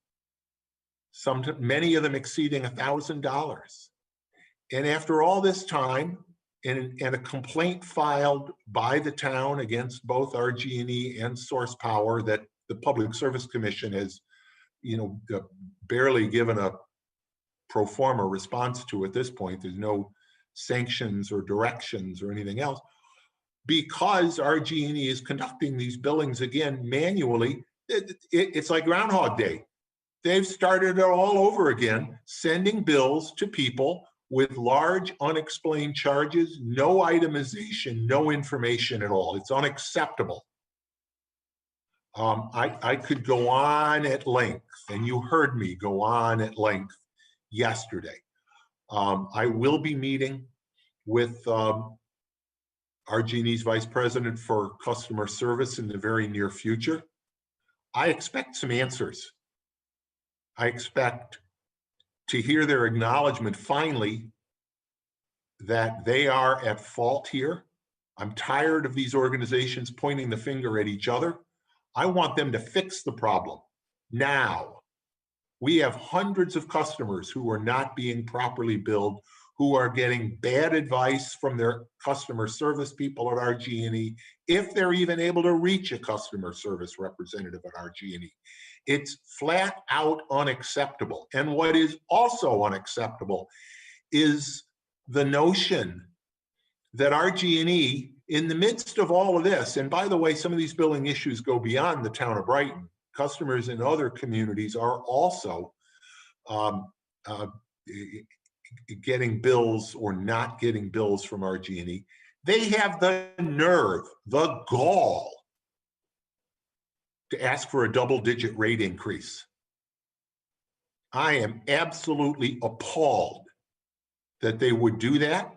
many of them exceeding $1,000. And after all this time, and a complaint filed by the town against both RG&E and Source Power that the Public Service Commission has, barely given a pro forma response to at this point. There's no sanctions or directions or anything else. Because RG&E is conducting these billings again manually, it's like Groundhog Day. They've started it all over again, sending bills to people with large unexplained charges, no itemization, no information at all. It's unacceptable. I could go on at length, and you heard me go on at length yesterday. I will be meeting with RG&E's Vice President for Customer Service in the very near future. I expect some answers. I expect to hear their acknowledgement finally that they are at fault here. I'm tired of these organizations pointing the finger at each other. I want them to fix the problem now. We have hundreds of customers who are not being properly billed, who are getting bad advice from their customer service people at RG&E, if they're even able to reach a customer service representative at RG&E. It's flat out unacceptable. And what is also unacceptable is the notion that RG&E, in the midst of all of this, and by the way, some of these billing issues go beyond the town of Brighton. Customers in other communities are also getting bills or not getting bills from RG&E. They have the nerve, the gall, to ask for a double-digit rate increase. I am absolutely appalled that they would do that.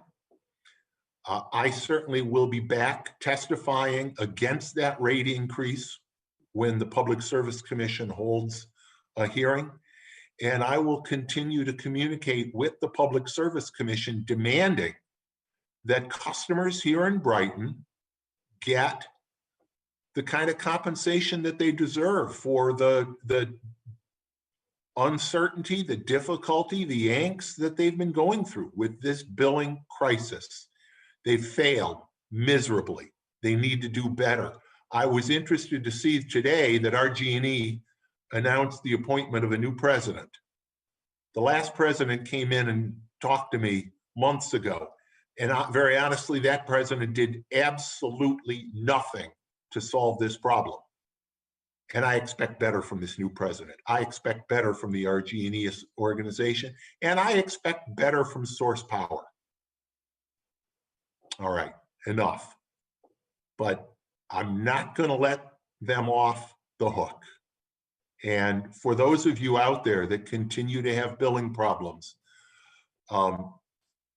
I certainly will be back testifying against that rate increase when the Public Service Commission holds a hearing. And I will continue to communicate with the Public Service Commission demanding that customers here in Brighton get the kind of compensation that they deserve for the uncertainty, the difficulty, the angst that they've been going through with this billing crisis. They've failed miserably. They need to do better. I was interested to see today that RG&E announced the appointment of a new president. The last president came in and talked to me months ago. And very honestly, that president did absolutely nothing to solve this problem. And I expect better from this new president. I expect better from the RG&E organization, and I expect better from Source Power. All right, enough. But I'm not going to let them off the hook. And for those of you out there that continue to have billing problems,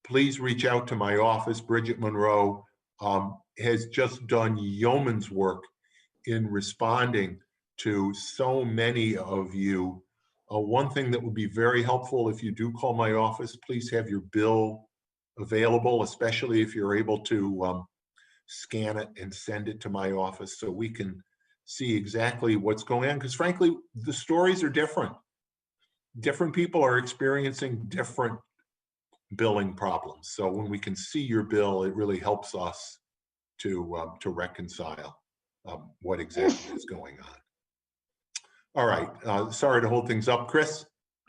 please reach out to my office. Bridget Monroe has just done yeoman's work in responding to so many of you. One thing that would be very helpful if you do call my office, please have your bill available, especially if you're able to scan it and send it to my office so we can see exactly what's going on. Because frankly, the stories are different. Different people are experiencing different billing problems. So when we can see your bill, it really helps us to reconcile what exactly is going on. All right, sorry to hold things up, Chris.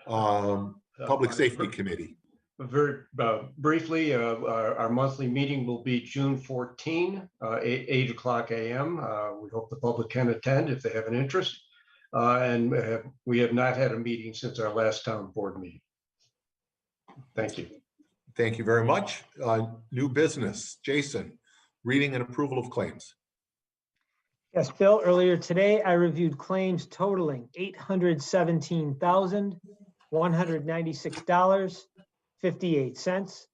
Public Safety Committee. Very briefly, our monthly meeting will be June 14, 8 o'clock a.m. We hope the public can attend if they have an interest. And we have not had a meeting since our last town board meeting. Thank you. Thank you very much. New business. Jason, reading and approval of claims. Yes, Bill, earlier today, I reviewed claims totaling $817,196.58.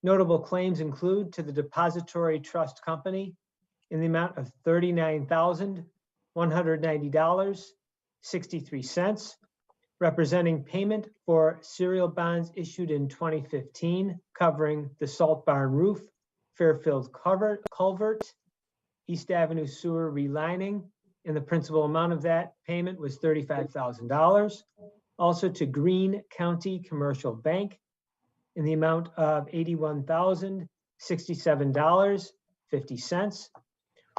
Notable claims include to the Depository Trust Company in the amount of $39,190.63, representing payment for serial bonds issued in 2015 covering the Salt Barn roof, Fairfield culvert, East Avenue sewer relining, and the principal amount of that payment was $35,000. Also to Greene County Commercial Bank in the amount of $81,067.50,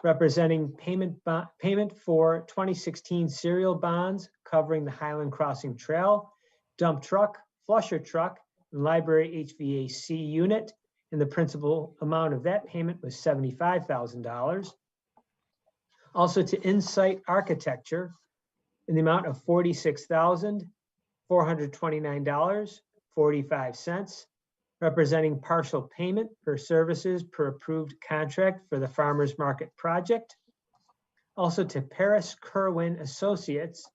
representing payment for 2016 serial bonds covering the Highland Crossing Trail, dump truck, flusher truck, and library HVAC unit. And the principal amount of that payment was $75,000. Also to Insight Architecture in the amount of $46,429.45, representing partial payment for services per approved contract for the Farmers Market project. Also to Paris Kerwin Associates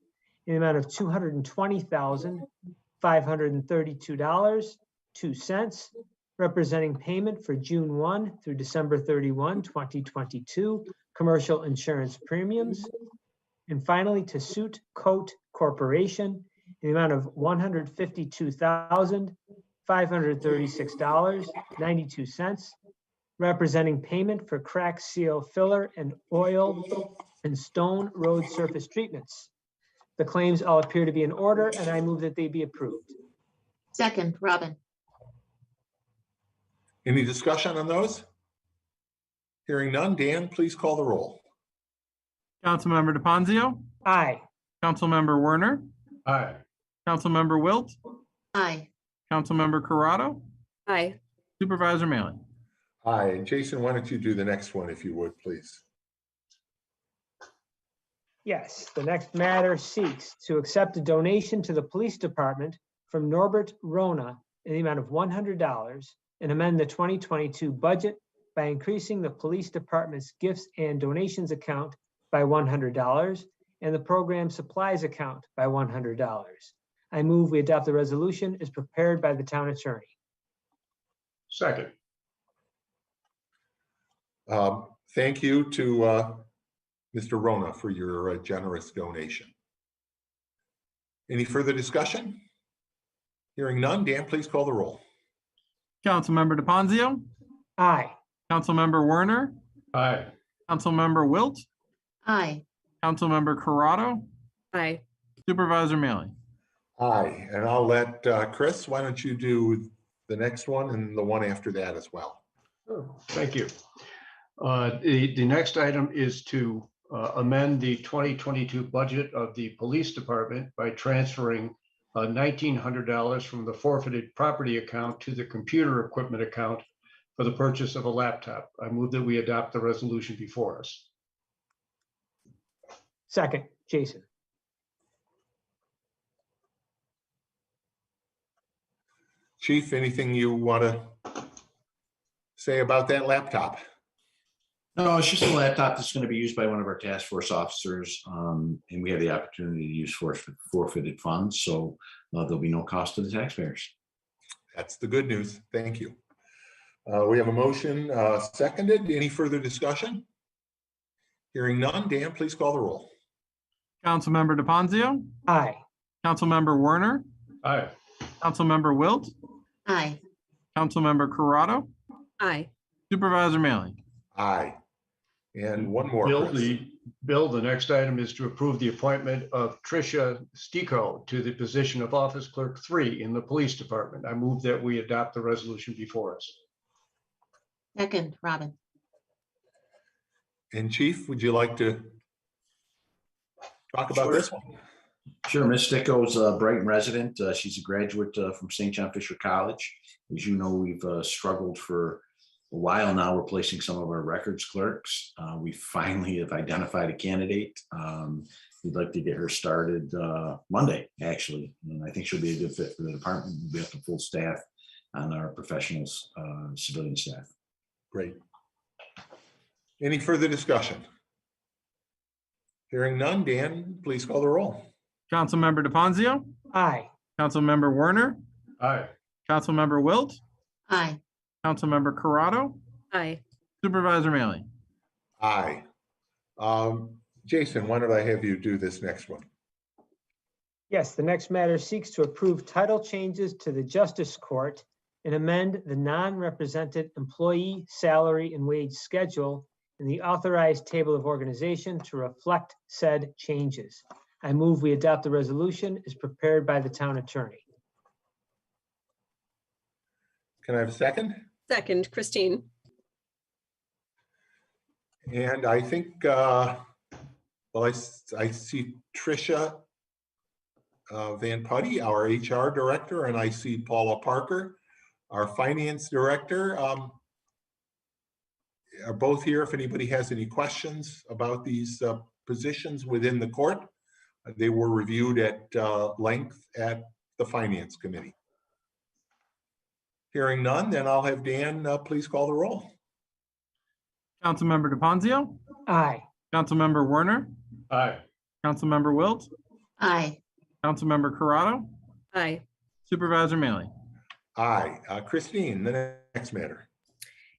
in the amount of $220,532.02, representing payment for June 1 through December 31, 2022, commercial insurance premiums. And finally, to Suit Coat Corporation in the amount of $152,536.92, representing payment for crack seal filler and oil and stone road surface treatments. The claims all appear to be in order, and I move that they be approved. Second, Robin. Any discussion on those? Hearing none, Dan, please call the roll. Councilmember DePonzio, Aye. Councilmember Werner, Aye. Councilmember Wilt, Aye. Councilmember Corrado, Aye. Supervisor Maley. Aye, and Jason, why don't you do the next one if you would, please? Yes, the next matter seeks to accept a donation to the police department from Norbert Rona in the amount of $100 and amend the 2022 budget by increasing the police department's gifts and donations account by $100 and the program supplies account by $100. I move we adopt the resolution as prepared by the town attorney. Second. Thank you to Mr. Rona for your generous donation. Any further discussion? Hearing none, Dan, please call the roll. Councilmember DePonzio, Aye. Councilmember Werner, Aye. Councilmember Wilt, Aye. Councilmember Corrado, Aye. Supervisor Mealy. Aye, and I'll let Chris, why don't you do the next one and the one after that as well? Thank you. The next item is to amend the 2022 budget of the police department by transferring $1,900 from the forfeited property account to the computer equipment account for the purchase of a laptop. I move that we adopt the resolution before us. Second, Jason. Chief, anything you want to say about that laptop? No, it's just a laptop that's going to be used by one of our task force officers. And we have the opportunity to use forfeited funds. So there'll be no cost to the taxpayers. That's the good news. Thank you. We have a motion seconded. Any further discussion? Hearing none. Dan, please call the roll. Councilmember DePonzio, Aye. Councilmember Werner, Aye. Councilmember Wilt, Aye. Councilmember Corrado, Aye. Supervisor Mealy. Aye. And one more. Chris. Bill, the next item is to approve the appointment of Trisha Stico to the position of Office Clerk 3 in the Police Department. I move that we adopt the resolution before us. Second, Robin. And Chief, would you like to talk about Sure. this one? Sure, Ms. Stico's a Brighton resident. She's a graduate from St. John Fisher College. As you know, we've struggled for a while now replacing some of our records clerks. We finally have identified a candidate. We'd like to get her started Monday, actually. And I think she'll be a good fit for the department. We'll be up to full staff on our professionals, civilian staff. Great. Any further discussion? Hearing none. Dan, please call the roll. Councilmember DePonzio, Aye. Councilmember Werner, Aye. Councilmember Wilt, Aye. Councilmember Corrado, Aye. Supervisor Mealy. Aye. Jason, why don't I have you do this next one? Yes, the next matter seeks to approve title changes to the Justice Court and amend the non-represented employee salary and wage schedule in the authorized table of organization to reflect said changes. I move we adopt the resolution as prepared by the town attorney. Can I have a second? Second, Christine. And I think, well, I see Trisha Van Putty, our HR director, and I see Paula Parker, our finance director. Are both here if anybody has any questions about these positions within the court. They were reviewed at length at the Finance Committee. Hearing none, then I'll have Dan please call the roll. Councilmember DePonzio, Aye. Councilmember Werner, Aye. Councilmember Wilt, Aye. Councilmember Corrado, Aye. Supervisor Mealy. Aye. Christine, the next matter.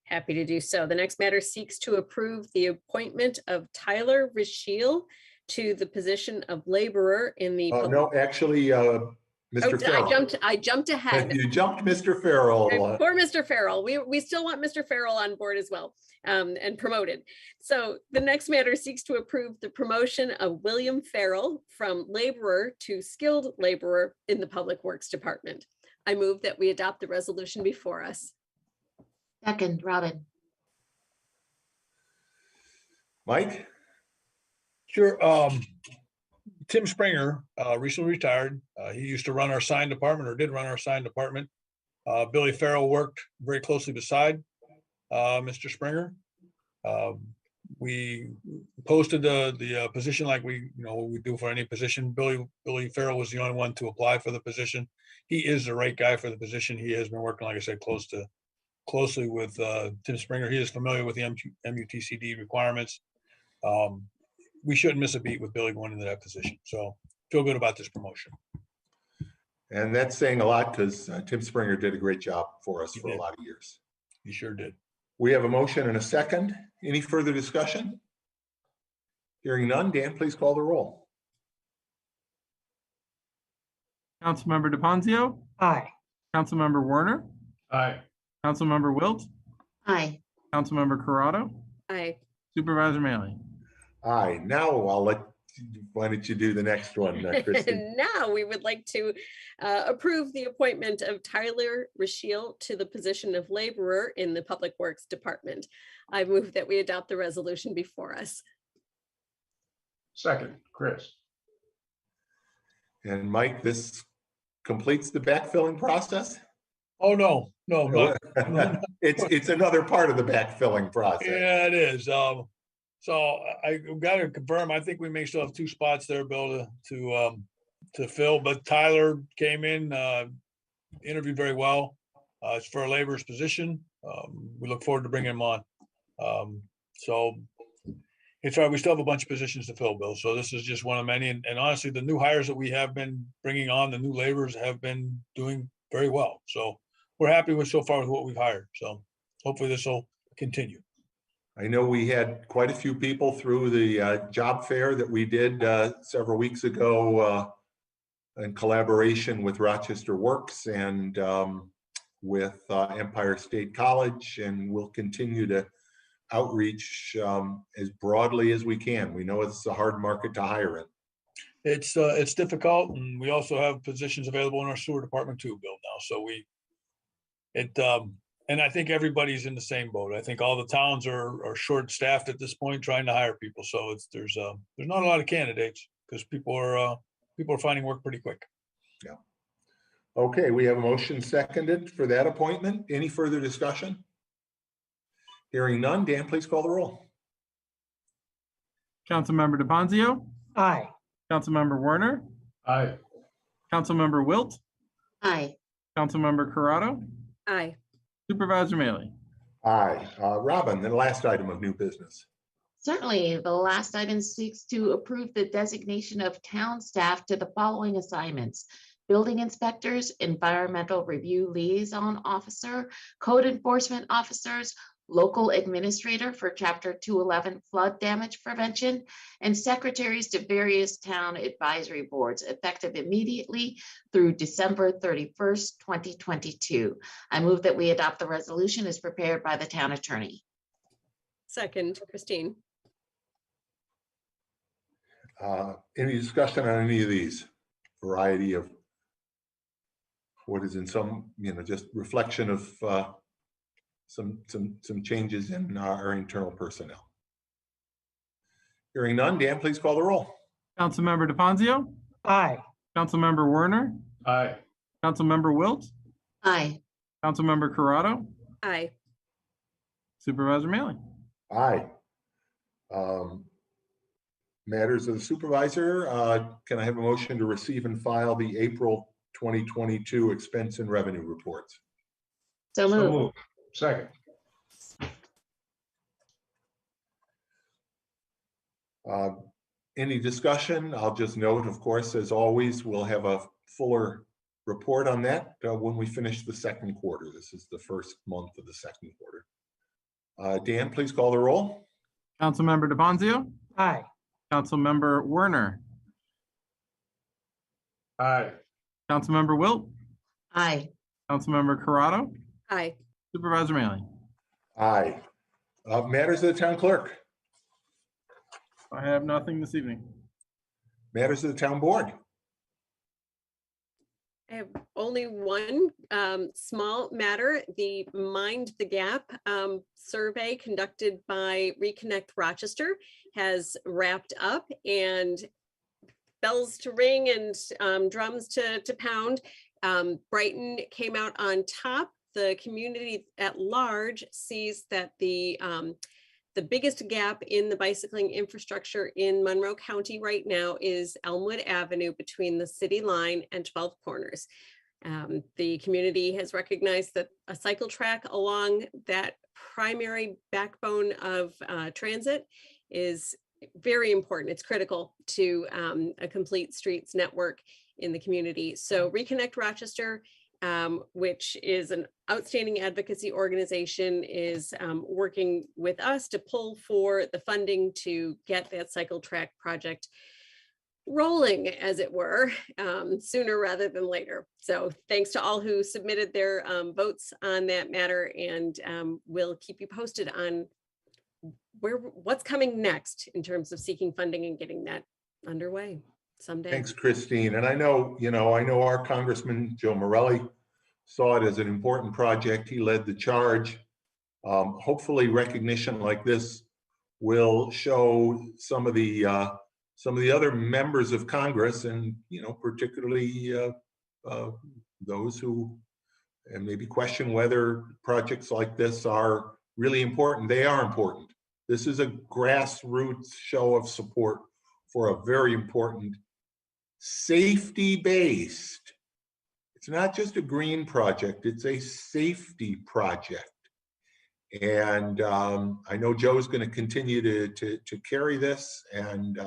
Happy to do so. The next matter seeks to approve the appointment of Tyler Richiel to the position of laborer in the. No, actually, Mr. Farrell. I jumped ahead. You jumped Mr. Farrell. Poor Mr. Farrell. We still want Mr. Farrell on board as well, and promoted. So the next matter seeks to approve the promotion of William Farrell from laborer to skilled laborer in the Public Works Department. I move that we adopt the resolution before us. Second, Robin. Mike? Sure. Tim Springer recently retired. He used to run our sign department, or did run our sign department. Billy Farrell worked very closely beside Mr. Springer. We posted the position like we do for any position. Billy Farrell was the only one to apply for the position. He is the right guy for the position. He has been working, like I said, closely with Tim Springer. He is familiar with the MUTCD requirements. We shouldn't miss a beat with Billy going into that position. So feel good about this promotion. And that's saying a lot because Tim Springer did a great job for us for a lot of years. He sure did. We have a motion and a second. Any further discussion? Hearing none, Dan, please call the roll. Councilmember DePonzio, Aye. Councilmember Werner, Aye. Councilmember Wilt, Aye. Councilmember Corrado, Aye. Supervisor Maley. Aye. Now why don't you do the next one, Kristen? Now we would like to approve the appointment of Tyler Richiel to the position of laborer in the Public Works Department. I move that we adopt the resolution before us. Second, Chris. And Mike, this completes the backfilling process? Oh, no, no. It's another part of the backfilling process. Yeah, it is. So I got to confirm, I think we may still have 2 spots there, Bill, to fill, but Tyler came in, interviewed very well. It's for a laborer's position. We look forward to bringing him on. So it's all right. We still have a bunch of positions to fill, Bill. So this is just one of many. And honestly, the new hires that we have been bringing on, the new laborers have been doing very well. So we're happy with so far with what we've hired. So hopefully this will continue. I know we had quite a few people through the job fair that we did several weeks ago in collaboration with Rochester Works and with Empire State College, and we'll continue to outreach as broadly as we can. We know it's a hard market to hire in. It's difficult, and we also have positions available in our sewer department too, Bill, now. So and I think everybody's in the same boat. I think all the towns are short-staffed at this point trying to hire people. So there's not a lot of candidates because people are finding work pretty quick. Yeah. Okay, we have a motion seconded for that appointment. Any further discussion? Hearing none, Dan, please call the roll. Councilmember DePonzio, Aye. Councilmember Werner, Aye. Councilmember Wilt, Aye. Councilmember Corrado, Aye. Supervisor Maley. Aye. Robin, the last item of new business. Certainly, the last item seeks to approve the designation of town staff to the following assignments: building inspectors, environmental review liaison officer, code enforcement officers, local administrator for Chapter 211 flood damage prevention, and secretaries to various town advisory boards, effective immediately through December 31st, 2022. I move that we adopt the resolution as prepared by the town attorney. Second, Christine. Any discussion on any of these? Variety of what is in some, just reflection of some changes in our internal personnel. Hearing none, Dan, please call the roll. Councilmember DePonzio, Aye. Councilmember Werner, Aye. Councilmember Wilt, Aye. Councilmember Corrado, Aye. Supervisor Maley. Aye. Matters of the supervisor, can I have a motion to receive and file the April 2022 expense and revenue reports? So So moved. moved. Second. Any discussion? I'll just note, of course, as always, we'll have a fuller report on that when we finish the second quarter. This is the first month of the second quarter. Dan, please call the roll. Councilmember DePonzio, Aye. Councilmember Werner, Aye. Councilmember Wilt, Aye. Councilmember Corrado, Aye. Supervisor Maley. Aye. Matters of the town clerk. I have nothing this evening. Matters of the town board. I have only one small matter. The Mind the Gap survey conducted by Reconnect Rochester has wrapped up, and bells to ring and drums to pound. Brighton came out on top. The community at large sees that the biggest gap in the bicycling infrastructure in Monroe County right now is Elmwood Avenue between the city line and 12 Corners. The community has recognized that a cycle track along that primary backbone of transit is very important. It's critical to a complete streets network in the community. So Reconnect Rochester, which is an outstanding advocacy organization, is working with us to pull for the funding to get that cycle track project rolling, as it were, sooner rather than later. So thanks to all who submitted their votes on that matter, and we'll keep you posted on what's coming next in terms of seeking funding and getting that underway someday. Thanks, Christine. And I know our Congressman Joe Morelli saw it as an important project. He led the charge. Hopefully recognition like this will show some of the other members of Congress, and particularly those who and maybe question whether projects like this are really important. They are important. This is a grassroots show of support for a very important safety-based. It's not just a green project, it's a safety project. And I know Joe's going to continue to carry this, and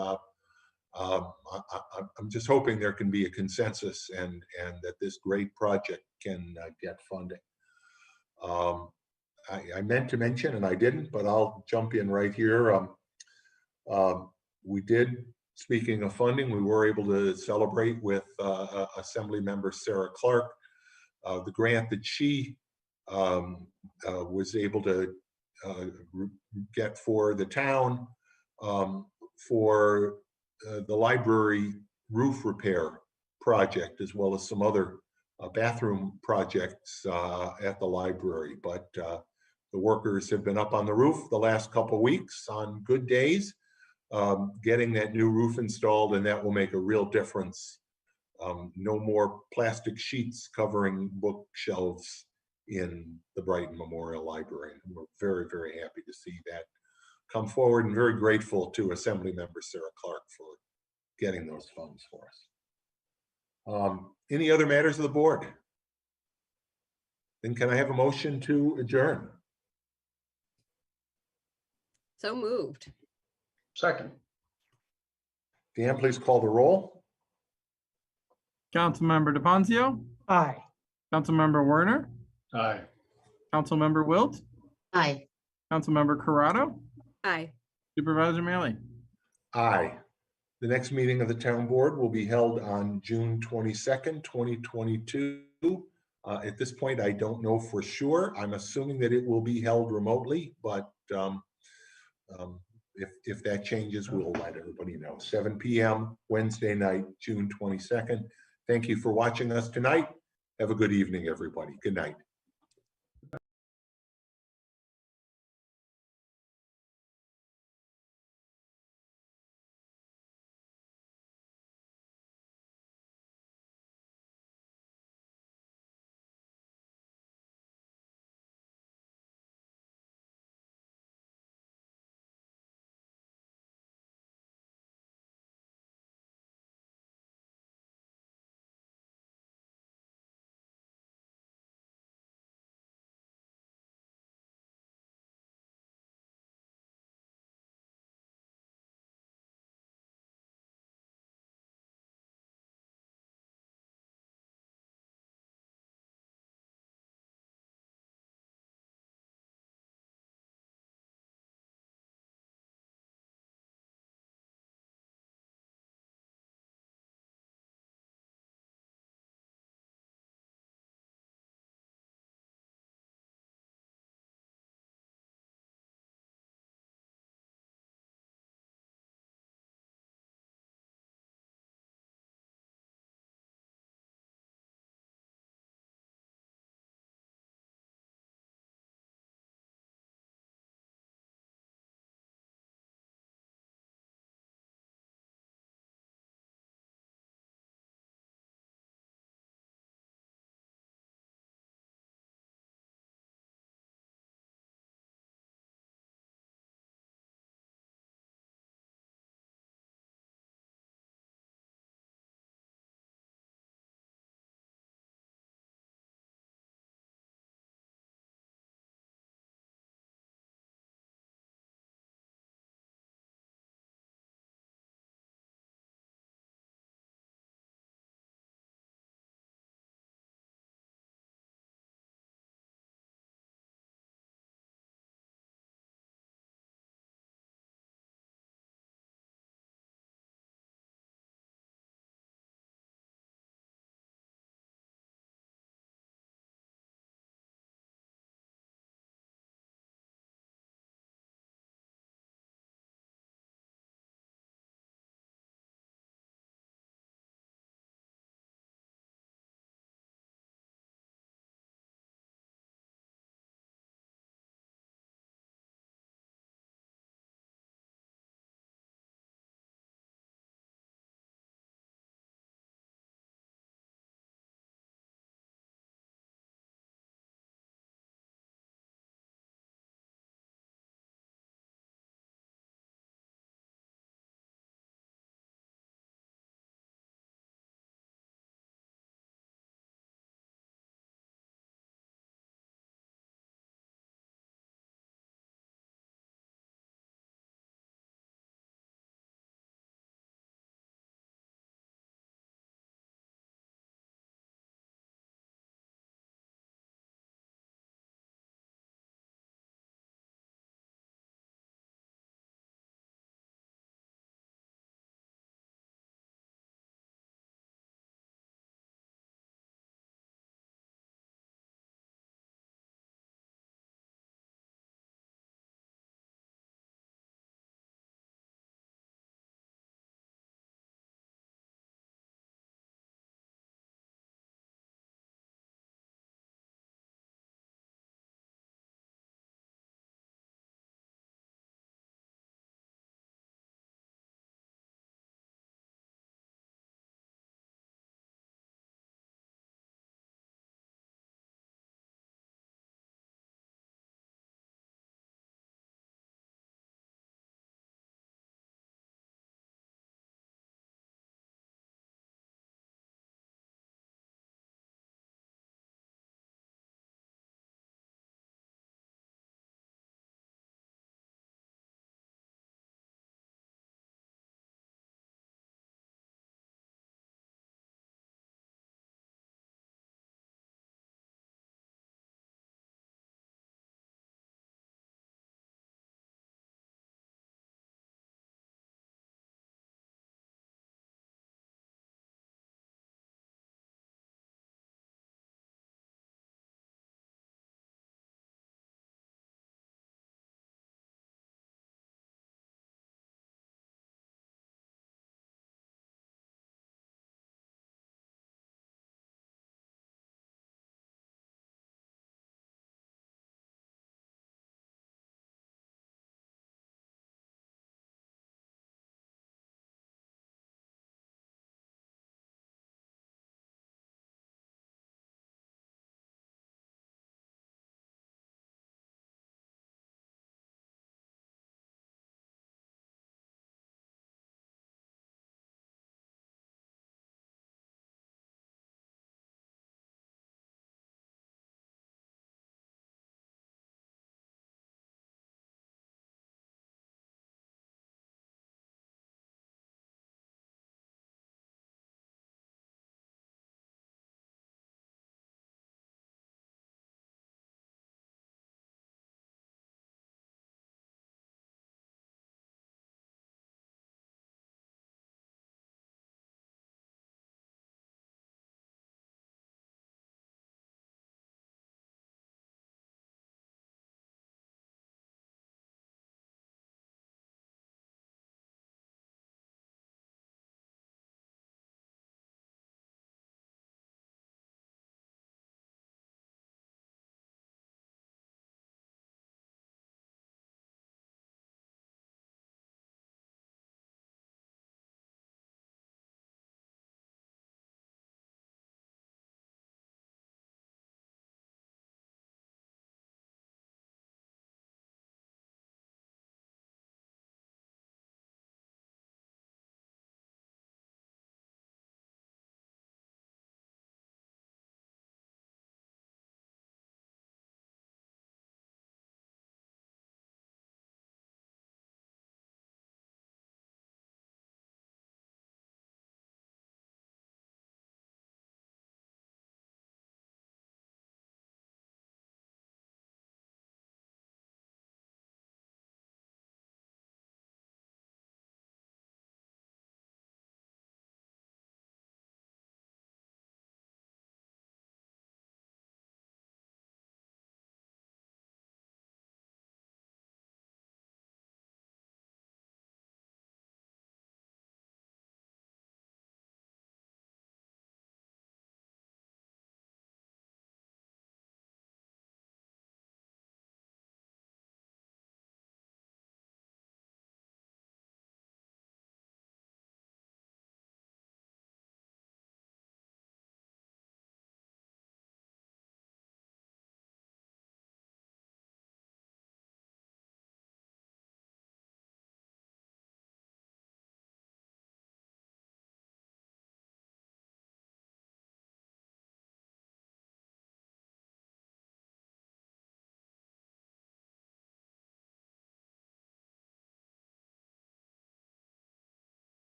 I'm just hoping there can be a consensus and that this great project can get funding. I meant to mention, and I didn't, but I'll jump in right here. We did, speaking of funding, we were able to celebrate with Assembly Member Sarah Clerk the grant that she was able to get for the town for the library roof repair project, as well as some other bathroom projects at the library. But the workers have been up on the roof the last couple weeks on good days, getting that new roof installed, and that will make a real difference. No more plastic sheets covering bookshelves in the Brighton Memorial Library. And we're very, very happy to see that come forward, and very grateful to Assembly Member Sarah Clark for getting those funds for us. Any other matters of the board? Then can I have a motion to adjourn? So moved. Second. Dan, please call the roll. Councilmember DePonzio, Aye. Councilmember Werner, Aye. Councilmember Wilt, Aye. Councilmember Corrado, Aye. Supervisor Mealy. Aye. The next meeting of the town board will be held on June 22nd, 2022. At this point, I don't know for sure. I'm assuming that it will be held remotely, but if that changes, we'll let everybody know. 7 p.m. Wednesday night, June 22nd. Thank you for watching us tonight. Have a good evening, everybody. Good night.